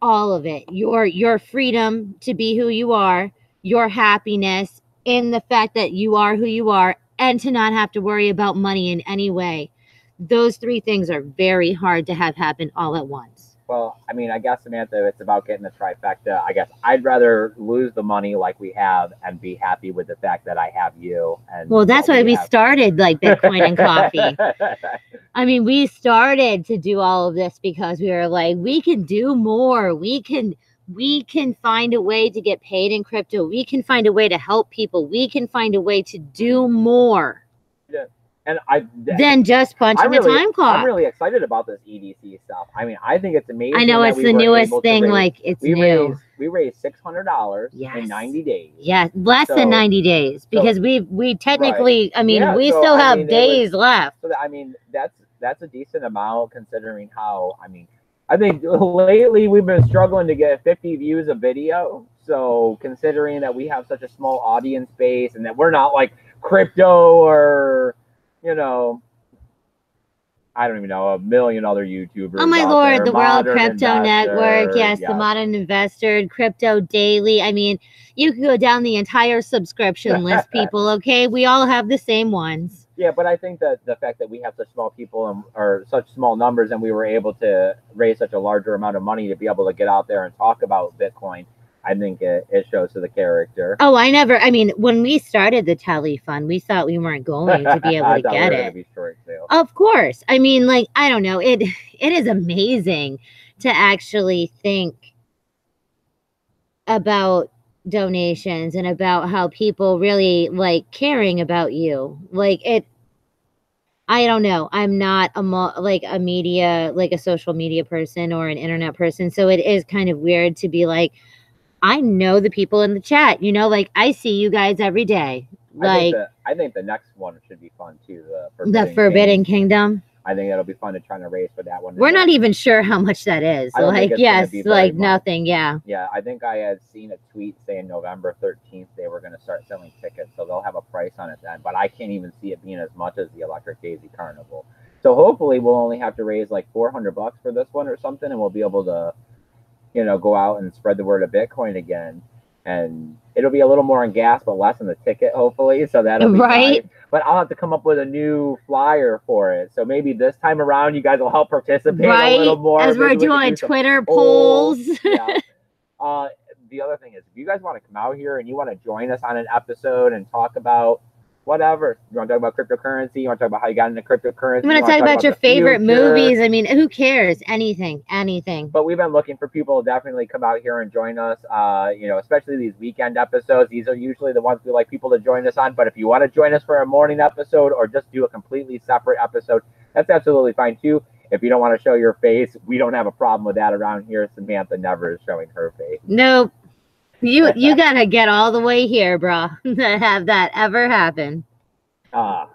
all of it, your freedom to be who you are, your happiness in the fact that you are who you are, and to not have to worry about money in any way. Those three things are very hard to have happen all at once. Well, I mean, I guess, Samantha, it's about getting the trifecta. I guess I'd rather lose the money like we have and be happy with the fact that I have you. And well, that's why we started like Bitcoin and coffee. I mean, we started to do all of this because we were like, we can do more. We can find a way to get paid in crypto. We can find a way to help people. We can find a way to do more. Yeah. And then just punching the time clock. I'm really excited about this EDC stuff. I mean, I think it's amazing. I know it's the newest thing. Like it's new. We raised $600 in 90 days. Yeah, less than 90 days because we technically. Right. I mean, we still have days left. So I mean, that's a decent amount considering how. I mean, I think lately we've been struggling to get 50 views a video. So considering that we have such a small audience base and that we're not like crypto or, you know, I don't even know, a million other YouTubers. Oh my Lord, the World Crypto Network. Yes, the Modern Investor, Crypto Daily. I mean, you can go down the entire subscription list, people, okay? We all have the same ones. Yeah, but I think that the fact that we have such small people or such small numbers and we were able to raise such a larger amount of money to be able to get out there and talk about Bitcoin, I think it shows to the character. Oh, I mean, when we started the Tally Fund, we thought we weren't going to be able to get it. Be short too. Of course. I mean, like, I don't know. It is amazing to actually think about donations and about how people really like caring about you. Like I don't know. I'm not a media, like a social media person or an internet person. So it is kind of weird to be like, I know the people in the chat, you know, like I see you guys every day. Like I think the next one should be fun too. The Forbidden Kingdom. I think it'll be fun to try to race for that one. We're not even sure how much that is. Like, yes, like nothing. Yeah. Yeah. I think I had seen a tweet saying November 13th, they were going to start selling tickets. So they'll have a price on it then, but I can't even see it being as much as the Electric Daisy Carnival. So hopefully we'll only have to raise like $400 for this one or something. And we'll be able to, you know, go out and spread the word of Bitcoin again. And it'll be a little more on gas, but less on the ticket, hopefully. So that'll be right. Nice. But I'll have to come up with a new flyer for it. So maybe this time around, you guys will help participate a little more. As we're doing Twitter polls. Yeah. The other thing is, if you guys want to come out here and you want to join us on an episode and talk about whatever. You want to talk about cryptocurrency? You want to talk about how you got into cryptocurrency? You want to talk about your favorite movies? I mean, who cares? Anything. But we've been looking for people to definitely come out here and join us. You know, especially these weekend episodes. These are usually the ones we like people to join us on. But if you want to join us for a morning episode or just do a completely separate episode, that's absolutely fine too. If you don't want to show your face, we don't have a problem with that around here. Samantha never is showing her face. Nope. You gotta get all the way here, bro, to have that ever happen.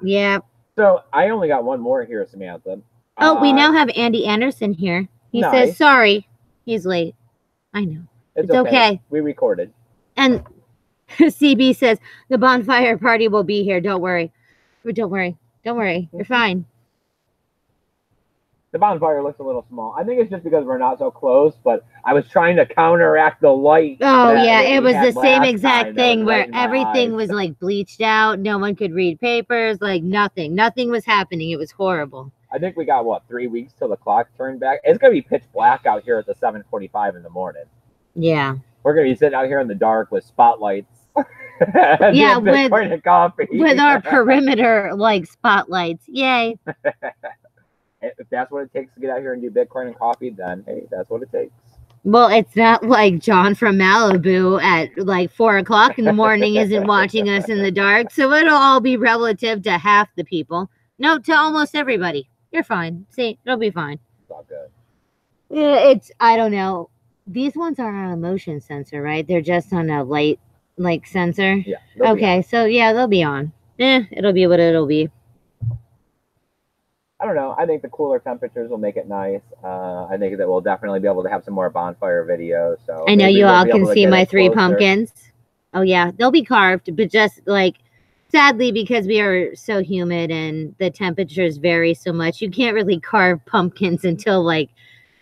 Yeah. So I only got one more here, Samantha. Oh, we now have Andy Anderson here. He says, sorry, he's late. I know. It's okay. We recorded. And CB says, the bonfire party will be here. Don't worry. Don't worry. Don't worry. You're fine. The bonfire looks a little small. I think it's just because we're not so close, but I was trying to counteract the light. Oh, yeah. It was the same exact thing where everything was like bleached out. No one could read papers, like nothing. Nothing was happening. It was horrible. I think we got, 3 weeks till the clock turned back? It's going to be pitch black out here at the 7:45 in the morning. Yeah. We're going to be sitting out here in the dark with spotlights. Yeah, with coffee. With our perimeter, like, spotlights. Yay. If that's what it takes to get out here and do Bitcoin and coffee, then hey, that's what it takes. Well, it's not like John from Malibu at like 4 o'clock in the morning isn't watching us in the dark. So it'll all be relative to half the people. No, to almost everybody. You're fine. See, it'll be fine. It's all good. Yeah, I don't know. These ones aren't on a motion sensor, right? They're just on a light, like, sensor. Yeah. Okay, so yeah, they'll be on. It'll be what it'll be. I don't know. I think the cooler temperatures will make it nice. I think that we'll definitely be able to have some more bonfire videos. So I know you all can see my 3 pumpkins. Oh yeah, they'll be carved, but just like sadly because we are so humid and the temperatures vary so much, you can't really carve pumpkins until like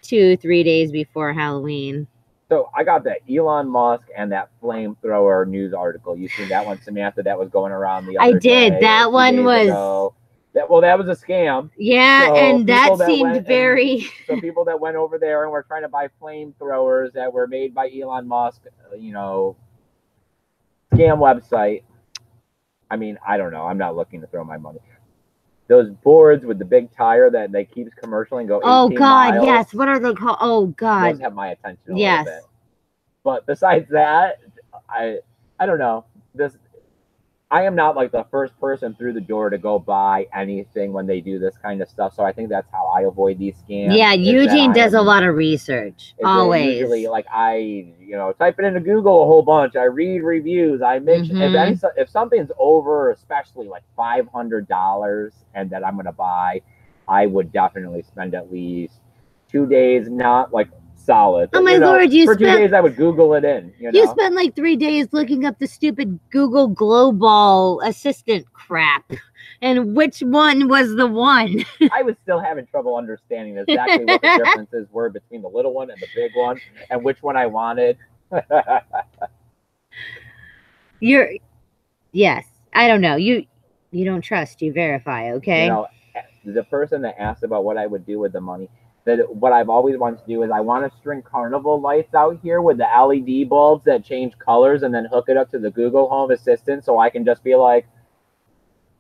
2-3 days before Halloween. So I got that Elon Musk and that flamethrower news article. You seen that one, Samantha? That was going around the other day. I did. That one was. That was a scam. Yeah, So and that people seemed very. So people that went over there and were trying to buy flamethrowers that were made by Elon Musk, scam website. I mean, I don't know. I'm not looking to throw my money. Those boards with the big tire that they keeps commercial and go 18 Oh God, miles, yes. What are they called? Oh God. those have my attention a Yes. little bit. But besides that, I don't know. I am not like the first person through the door to go buy anything when they do this kind of stuff. So I think that's how I avoid these scams. Yeah, Eugene does a lot of research. Always. Usually, like I, type it into Google a whole bunch. I read reviews. I make if something's over, especially like $500, and that I'm gonna buy, I would definitely spend at least 2 days, not like solid. Oh my Lord, for 2 days I would Google it in. You spent like 3 days looking up the stupid Google Global Assistant crap. And which one was the one? I was still having trouble understanding exactly what the differences were between the little one and the big one, and which one I wanted. Yes. I don't know. You don't trust, you verify, okay? The person that asked about what I would do with the money, that what I've always wanted to do is I want to string carnival lights out here with the LED bulbs that change colors and then hook it up to the Google Home Assistant so I can just be like,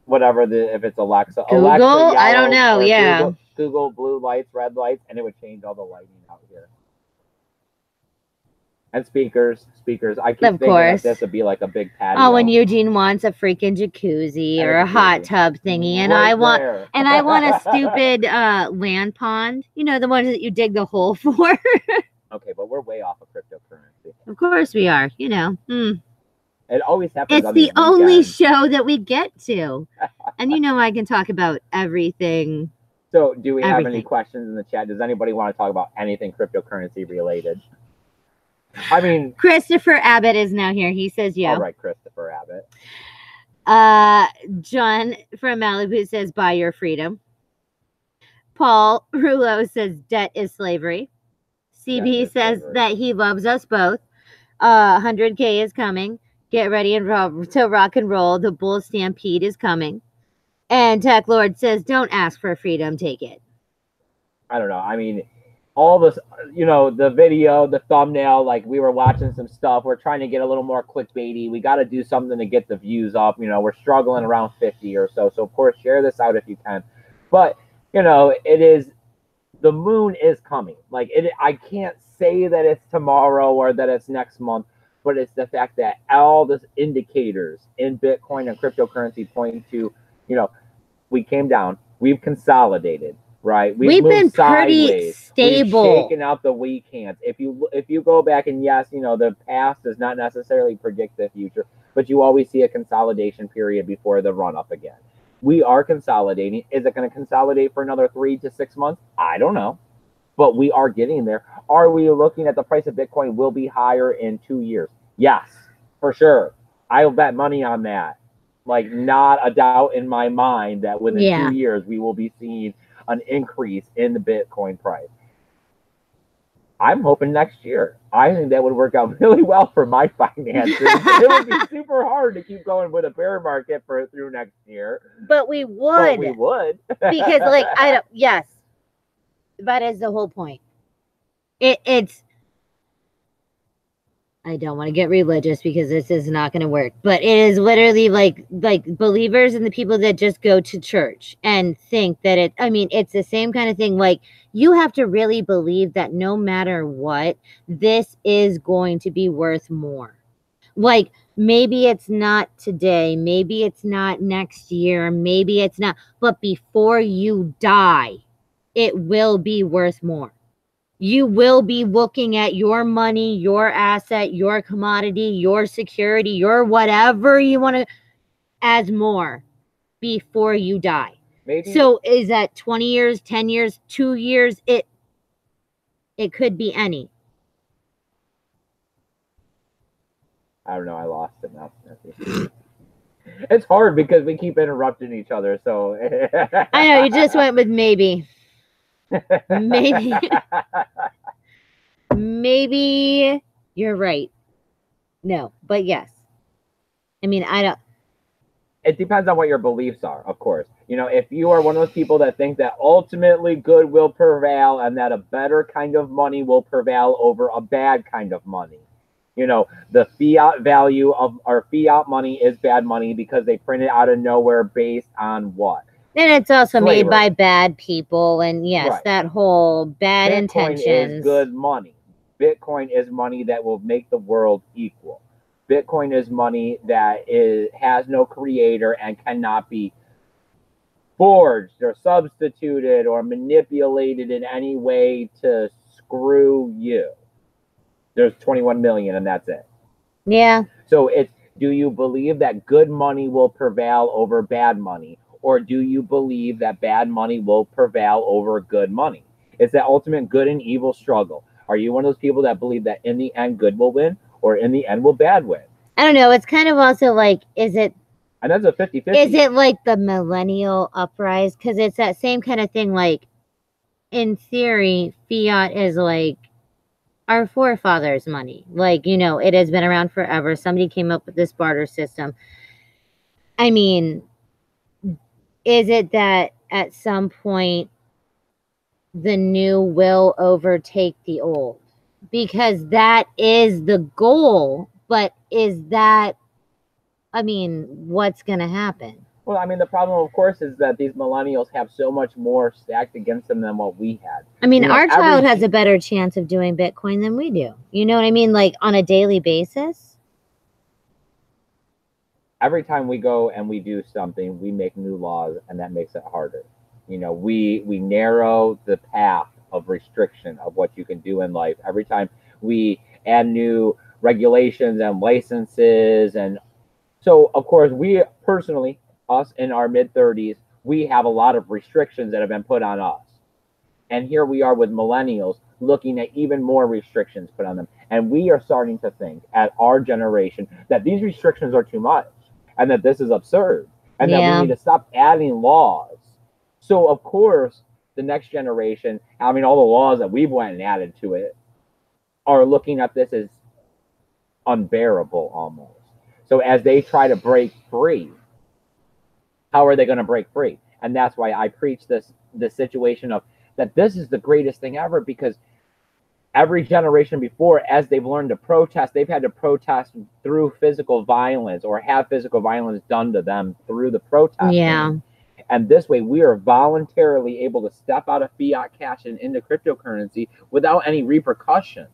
whatever if it's Alexa. Google? Alexa, I don't know, yeah. Google blue lights, red lights, and it would change all the lighting out here. And speakers. I keep thinking that this would be like a big patio. Oh, and Eugene wants a freaking jacuzzi or a hot tub thingy, and I want a stupid land pond. The ones that you dig the hole for. Okay, but we're way off of cryptocurrency. Of course we are. It always happens. It's the only show that we get to, and I can talk about everything. So, do we have any questions in the chat? Does anybody want to talk about anything cryptocurrency related? I mean, Christopher Abbott is now here. He says, yeah. All right, Christopher Abbott. John from Malibu says, buy your freedom. Paul Rouleau says, debt is slavery. CB says that he loves us both. 100K is coming. Get ready to rock and roll. The bull stampede is coming. And Tech Lord says, don't ask for freedom, take it. I don't know. I mean, all this, the video, the thumbnail, like we were watching some stuff. We're trying to get a little more clickbaity. We got to do something to get the views up. We're struggling around 50 or so. So, of course, share this out if you can. But, it is, the moon is coming. Like, I can't say that it's tomorrow or that it's next month, but it's the fact that all the indicators in Bitcoin and cryptocurrency point to, we came down, we've consolidated. Right, we've been sideways. Pretty stable. We've shaken out the weak hands. If you go back and yes, the past does not necessarily predict the future, but you always see a consolidation period before the run up again. We are consolidating. Is it going to consolidate for another 3 to 6 months? I don't know, but we are getting there. Are we looking at the price of Bitcoin will be higher in 2 years? Yes, for sure. I'll bet money on that. Like, not a doubt in my mind that within 2 years we will be seeing an increase in the Bitcoin price. I'm hoping next year. I think that would work out really well for my finances. It would be super hard to keep going with a bear market through next year. But we would. Because yes. That is the whole point. It's I don't want to get religious because this is not going to work, but it is literally like believers and the people that just go to church and think that it's the same kind of thing. Like, you have to really believe that no matter what, this is going to be worth more. Like, maybe it's not today, maybe it's not next year, maybe it's not, but before you die, it will be worth more. You will be looking at your money, your asset, your commodity, your security, your whatever you want to as more before you die. Maybe. So is that 20 years, 10 years, 2 years? It could be any. I don't know. I lost it now. It's hard because we keep interrupting each other. So I know, you just went with maybe. Maybe. Maybe you're right. No, but yes. I mean, it depends on what your beliefs are, of course. You know, if you are one of those people that think that ultimately good will prevail and that a better kind of money will prevail over a bad kind of money, you know, the fiat value of our fiat money is bad money because they print it out of nowhere based on what? And it's also Slavery. made by bad people, and yes, Right. that whole bad Bitcoin intentions. is good money. Bitcoin is money that will make the world equal. Bitcoin is money that has no creator and cannot be forged or substituted or manipulated in any way to screw you. There's 21 million and that's it. Yeah. So it's, do you believe that good money will prevail over bad money? Or do you believe that bad money will prevail over good money? It's that ultimate good and evil struggle. Are you one of those people that believe that in the end good will win or in the end will bad win? I don't know. It's kind of also like, is it? And that's a 50-50. Is it like the millennial uprise? Because it's that same kind of thing. Like, in theory, fiat is like our forefathers' money. Like, you know, it has been around forever. Somebody came up with this barter system. I mean, is it that at some point the new will overtake the old? Because that is the goal. But is that, I mean, what's going to happen? Well, I mean, the problem, of course, is that these millennials have so much more stacked against them than what we had. I mean, You know, our child has a better chance of doing Bitcoin than we do. You know what I mean? Like, on a daily basis. Every time we go and we do something, we make new laws, and that makes it harder. You know, we narrow the path of restriction of what you can do in life. Every time we add new regulations and licenses. And so, of course, we personally, us in our mid-30s, we have a lot of restrictions that have been put on us. And here we are with millennials looking at even more restrictions put on them. And we are starting to think at our generation that these restrictions are too much and that this is absurd and that we need to stop adding laws. So, of course, the next generation, I mean, all the laws that we've went and added to it are looking at this as unbearable almost. So as they try to break free, how are they going to break free? And that's why I preach this situation of that this is the greatest thing ever, because every generation before, as they've learned to protest, they've had to protest through physical violence or have physical violence done to them through the protest. Yeah. And this way, we are voluntarily able to step out of fiat cash and into cryptocurrency without any repercussions.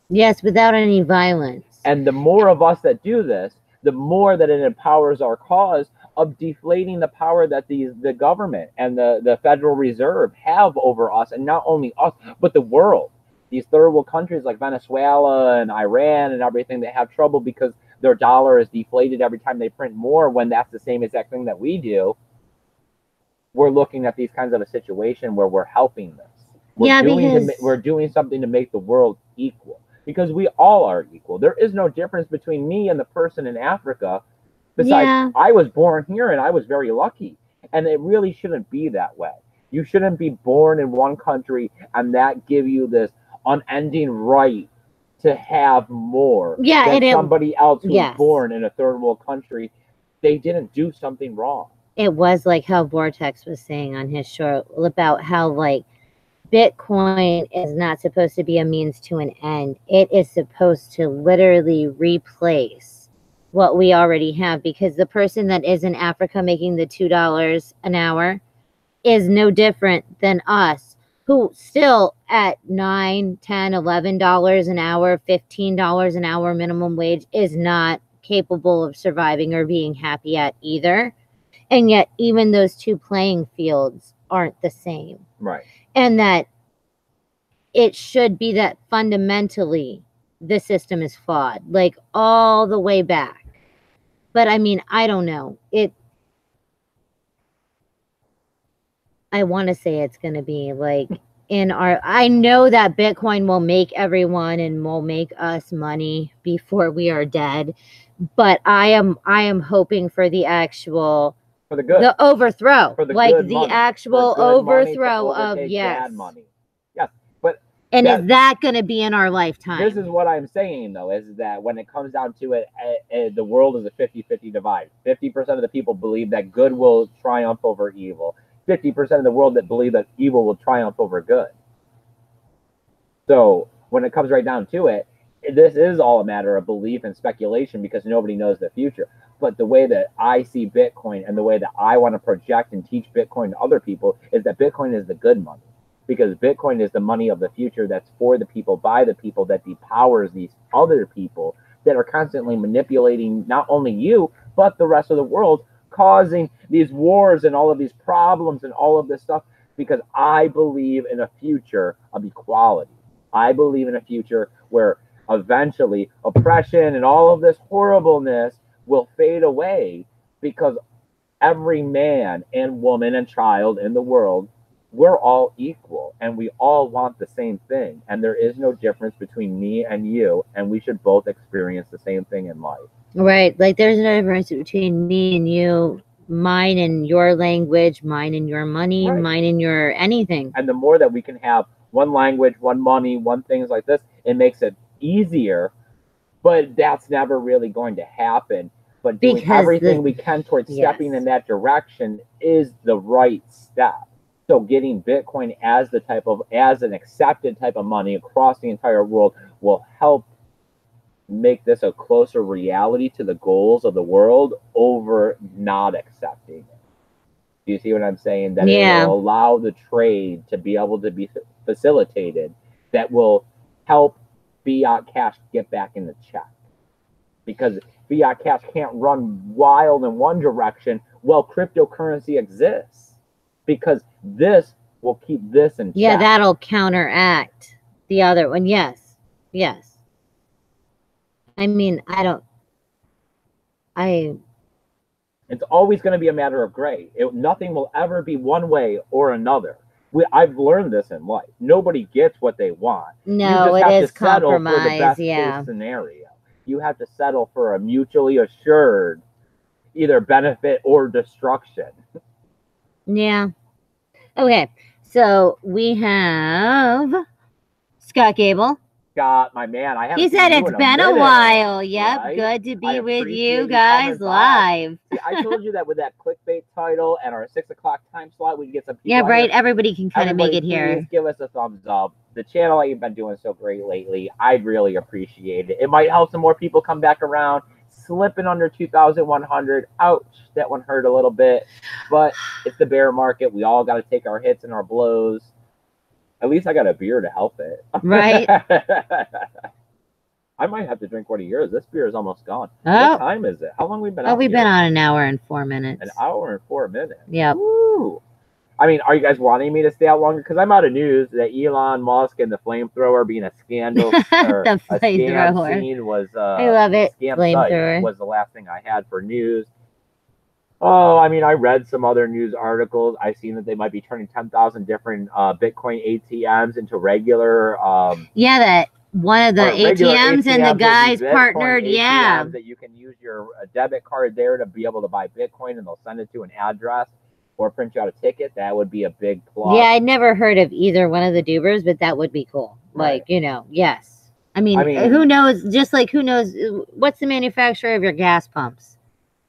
Yes, without any violence. And the more of us that do this, the more that it empowers our cause of deflating the power that the government and the Federal Reserve have over us, and not only us, but the world. These third world countries like Venezuela and Iran and everything that have trouble because their dollar is deflated every time they print more, when that's the same exact thing that we do. We're looking at these kinds of a situation where we're helping this. We're doing something to make the world equal, because we all are equal. There is no difference between me and the person in Africa. Besides, I was born here and I was very lucky, and it really shouldn't be that way. You shouldn't be born in one country and that give you this unending right to have more than somebody else who's born in a third world country. They didn't do something wrong. It was like how Vortex was saying on his show about how, like, Bitcoin is not supposed to be a means to an end. It is supposed to literally replace what we already have, because the person that is in Africa making the $2 an hour is no different than us, who still at $9, $10, $11 an hour, $15 an hour minimum wage is not capable of surviving or being happy at either. And yet even those two playing fields aren't the same. Right. And that it should be that fundamentally the system is flawed, like all the way back. But I mean, I don't know. I want to say it's going to be like I know that Bitcoin will make everyone and will make us money before we are dead. But I am hoping for the actual, for the good, the overthrow, for the like good the money. actual overthrow of bad money. Yes, but And is that going to be in our lifetime? This is what I'm saying, though, is that when it comes down to it, the world is a 50-50 divide. 50% of the people believe that good will triumph over evil. 50% of the world that believe that evil will triumph over good. So when it comes right down to it, this is all a matter of belief and speculation because nobody knows the future. But the way that I see Bitcoin and the way that I want to project and teach Bitcoin to other people is that Bitcoin is the good money. Because Bitcoin is the money of the future that's for the people, by the people, that depowers these other people that are constantly manipulating not only you, but the rest of the world, causing these wars and all of these problems and all of this stuff. Because I believe in a future of equality. I believe in a future where eventually oppression and all of this horribleness will fade away because every man and woman and child in the world, we're all equal and we all want the same thing. And there is no difference between me and you, and we should both experience the same thing in life. Right. Like there's no difference between me and you, mine and your language, mine and your money, right. Mine and your anything. And the more that we can have one language, one money, one things like this, it makes it easier, but that's never really going to happen. But doing everything we can towards stepping in that direction is the right step. So getting Bitcoin as an accepted type of money across the entire world will help make this a closer reality to the goals of the world over not accepting it. Do you see what I'm saying? That it will allow the trade to be able to be facilitated that will help fiat cash get back in the check. Because fiat cash can't run wild in one direction while cryptocurrency exists. Because this will keep this in check. Yeah, that'll counteract the other one. Yes. Yes. I mean, it's always going to be a matter of gray. Nothing will ever be one way or another. I've learned this in life. Nobody gets what they want. No, it is compromise. For the best case scenario. You have to settle for a mutually assured either benefit or destruction. Yeah. Okay. So we have Scott Gable. Scott, my man. He said it's been a while. Yep. Right? Good to be with you guys live. See, I told you that with that clickbait title and our 6 o'clock time slot, we get some people. Yeah, right. Everybody can kind of make it here. Please give us a thumbs up. The channel that you've been doing so great lately, I'd really appreciate it. It might help some more people come back around. Slipping under 2,100. Ouch, that one hurt a little bit. But it's the bear market. We all got to take our hits and our blows. At least I got a beer to help it. Right. I might have to drink one of yours. This beer is almost gone. What time is it? How long have we been on? We've been on an hour and 4 minutes. An hour and 4 minutes. Yeah. Woo. I mean, are you guys wanting me to stay out longer? Because I'm out of news that Elon Musk and the flamethrower being a scandal or the a scam scene was I love it. Flamethrower was the last thing I had for news. Oh, I mean, I read some other news articles. I've seen that they might be turning 10,000 different Bitcoin ATMs into regular. That one of the ATMs and the guys partnered. ATMs that you can use your debit card there to be able to buy Bitcoin, and they'll send it to an address or print you out a ticket. That would be a big plus. Yeah, I'd never heard of either one of the dubers, but that would be cool. Right. Like, yes. I mean, who knows? Just like who knows? What's the manufacturer of your gas pumps?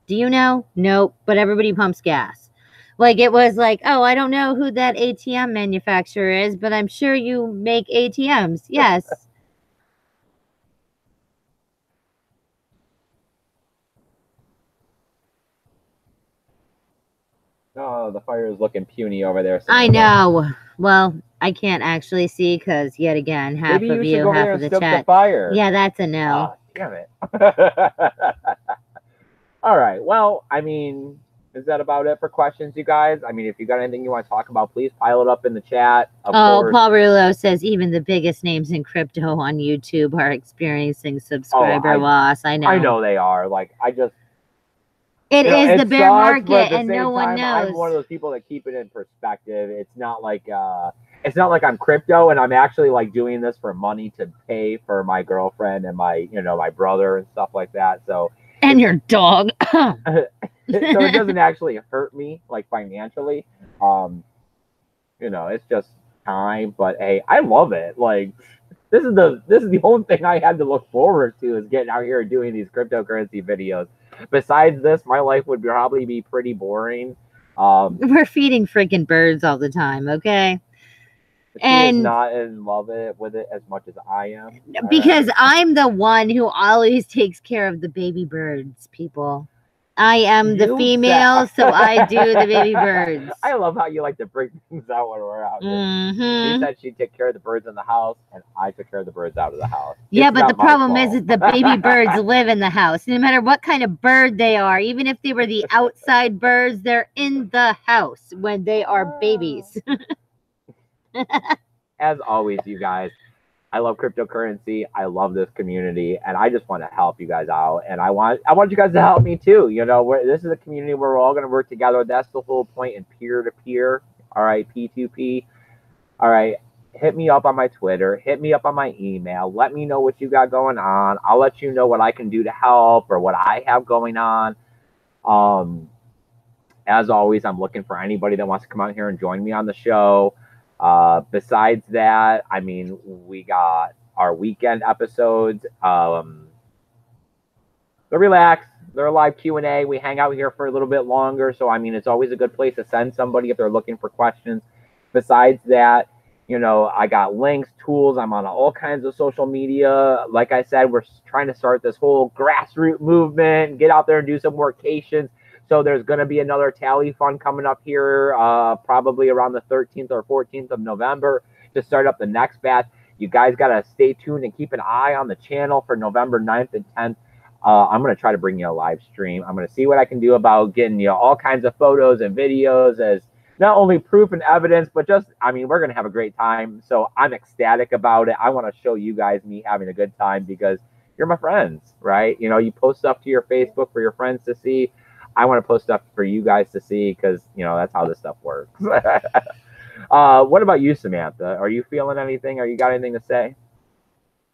Do you know? Nope. But everybody pumps gas. Like it was like, oh, I don't know who that ATM manufacturer is, but I'm sure you make ATMs. Yes. Oh, the fire is looking puny over there. I know. Well, I can't actually see because yet again, half of you, half of the chat. Fire. Yeah, that's a no. Oh, damn it. All right. Well, I mean, is that about it for questions, you guys? I mean, if you got anything you want to talk about, please pile it up in the chat. Of course. Paul Rulo says even the biggest names in crypto on YouTube are experiencing subscriber loss. I know. I know they are. Like, It is the bear market, and no one knows. I'm one of those people that keep it in perspective. It's not like I'm crypto and I'm actually like doing this for money to pay for my girlfriend and my brother and stuff like that. So. And your dog. So it doesn't actually hurt me like financially. It's just time, but hey, I love it. Like, this is the only thing I had to look forward to is getting out here and doing these cryptocurrency videos. Besides this, my life would probably be pretty boring. We're feeding freaking birds all the time, okay? She is not in love with it as much as I am. Because I'm the one who always takes care of the baby birds, people. I am the female, so I do the baby birds. I love how you like to bring things out when we're out here. She said she'd take care of the birds in the house, and I took care of the birds out of the house. Yeah, but the problem is that the baby birds live in the house. No matter what kind of bird they are, even if they were the outside birds, they're in the house when they are babies. As always, you guys, I love cryptocurrency. I love this community, and I just want to help you guys out. And I want you guys to help me too. You know, this is a community where we're all going to work together. That's the whole point in peer-to-peer. All right, P2P. All right, hit me up on my Twitter. Hit me up on my email. Let me know what you got going on. I'll let you know what I can do to help or what I have going on. As always, I'm looking for anybody that wants to come out here and join me on the show. Besides that, I mean, we got our weekend episodes. They're relaxed. They're a live Q&A. We hang out here for a little bit longer. So, I mean, it's always a good place to send somebody if they're looking for questions. Besides that, you know, I got links, tools. I'm on all kinds of social media. Like I said, we're trying to start this whole grassroots movement, get out there and do some workations. So there's going to be another tally fund coming up here probably around the 13th or 14th of November to start up the next batch. You guys got to stay tuned and keep an eye on the channel for November 9th and 10th. I'm going to try to bring you a live stream. I'm going to see what I can do about getting you all kinds of photos and videos as not only proof and evidence, but just, I mean, we're going to have a great time. So I'm ecstatic about it. I want to show you guys me having a good time because you're my friends, right? You know, you post stuff to your Facebook for your friends to see. I want to post stuff for you guys to see because, you know, that's how this stuff works. What about you, Samantha? Are you feeling anything? Are you got anything to say?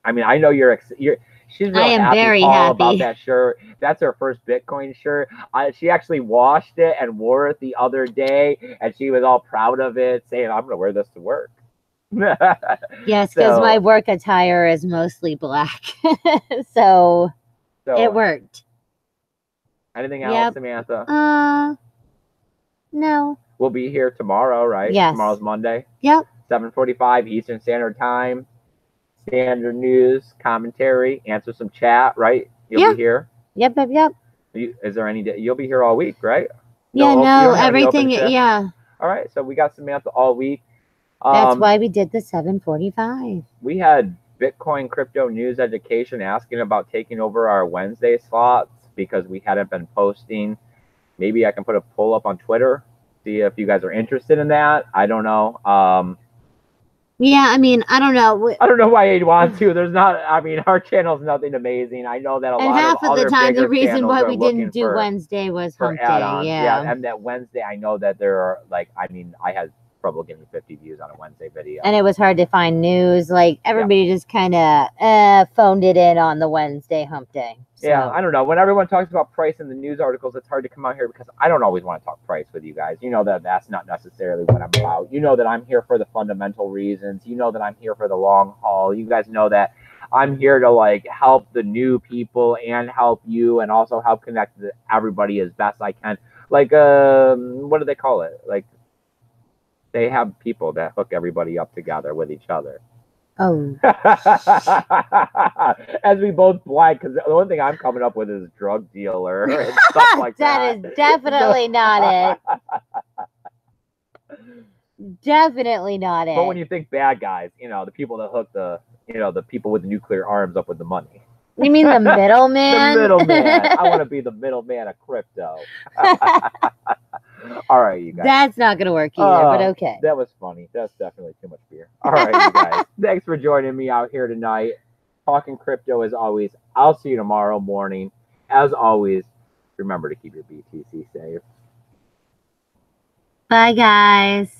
I mean, I know she's really happy about that shirt. That's her first Bitcoin shirt. She actually washed it and wore it the other day, and she was all proud of it, saying, I'm going to wear this to work. Yes, because my work attire is mostly black. so it worked. Anything else, Samantha? No. We'll be here tomorrow, right? Yes. Tomorrow's Monday. Yep. 7:45 Eastern Standard Time. Standard news, commentary, answer some chat, right? You'll be here. Yep. Is there any day? You'll be here all week, right? No, everything. Yeah. All right. So we got Samantha all week. That's why we did the 7:45. We had Bitcoin crypto news education asking about taking over our Wednesday slots because we hadn't been posting. Maybe I can put a poll up on Twitter, see if you guys are interested in that. I don't know. Yeah, I mean, I don't know. I don't know why you'd want to. There's not. I mean, our channel's nothing amazing. I know that a lot of half of the time, the reason why we didn't do for Wednesday was hump day. Yeah, and that Wednesday, I know that there are like. I mean, I had trouble getting 50 views on a Wednesday video, and it was hard to find news. Like everybody just kind of phoned it in on the Wednesday hump day. So. Yeah, I don't know. When everyone talks about price in the news articles, it's hard to come out here because I don't always want to talk price with you guys. You know that that's not necessarily what I'm about. You know that I'm here for the fundamental reasons. You know that I'm here for the long haul. You guys know that I'm here to like help the new people and help you and also help connect everybody as best I can. Like, what do they call it? Like, they have people that hook everybody up together with each other. Oh. As we both blind, because the only thing I'm coming up with is drug dealer and stuff like that. That is definitely not it. Definitely not it. But when you think bad guys, you know, the people that hook the people with the nuclear arms up with the money. You mean the middleman? The middleman. I want to be the middleman of crypto. All right, you guys. That's not going to work either, but okay. That was funny. That's definitely too much beer. All right, you guys. Thanks for joining me out here tonight. Talking crypto as always. I'll see you tomorrow morning. As always, remember to keep your BTC safe. Bye, guys.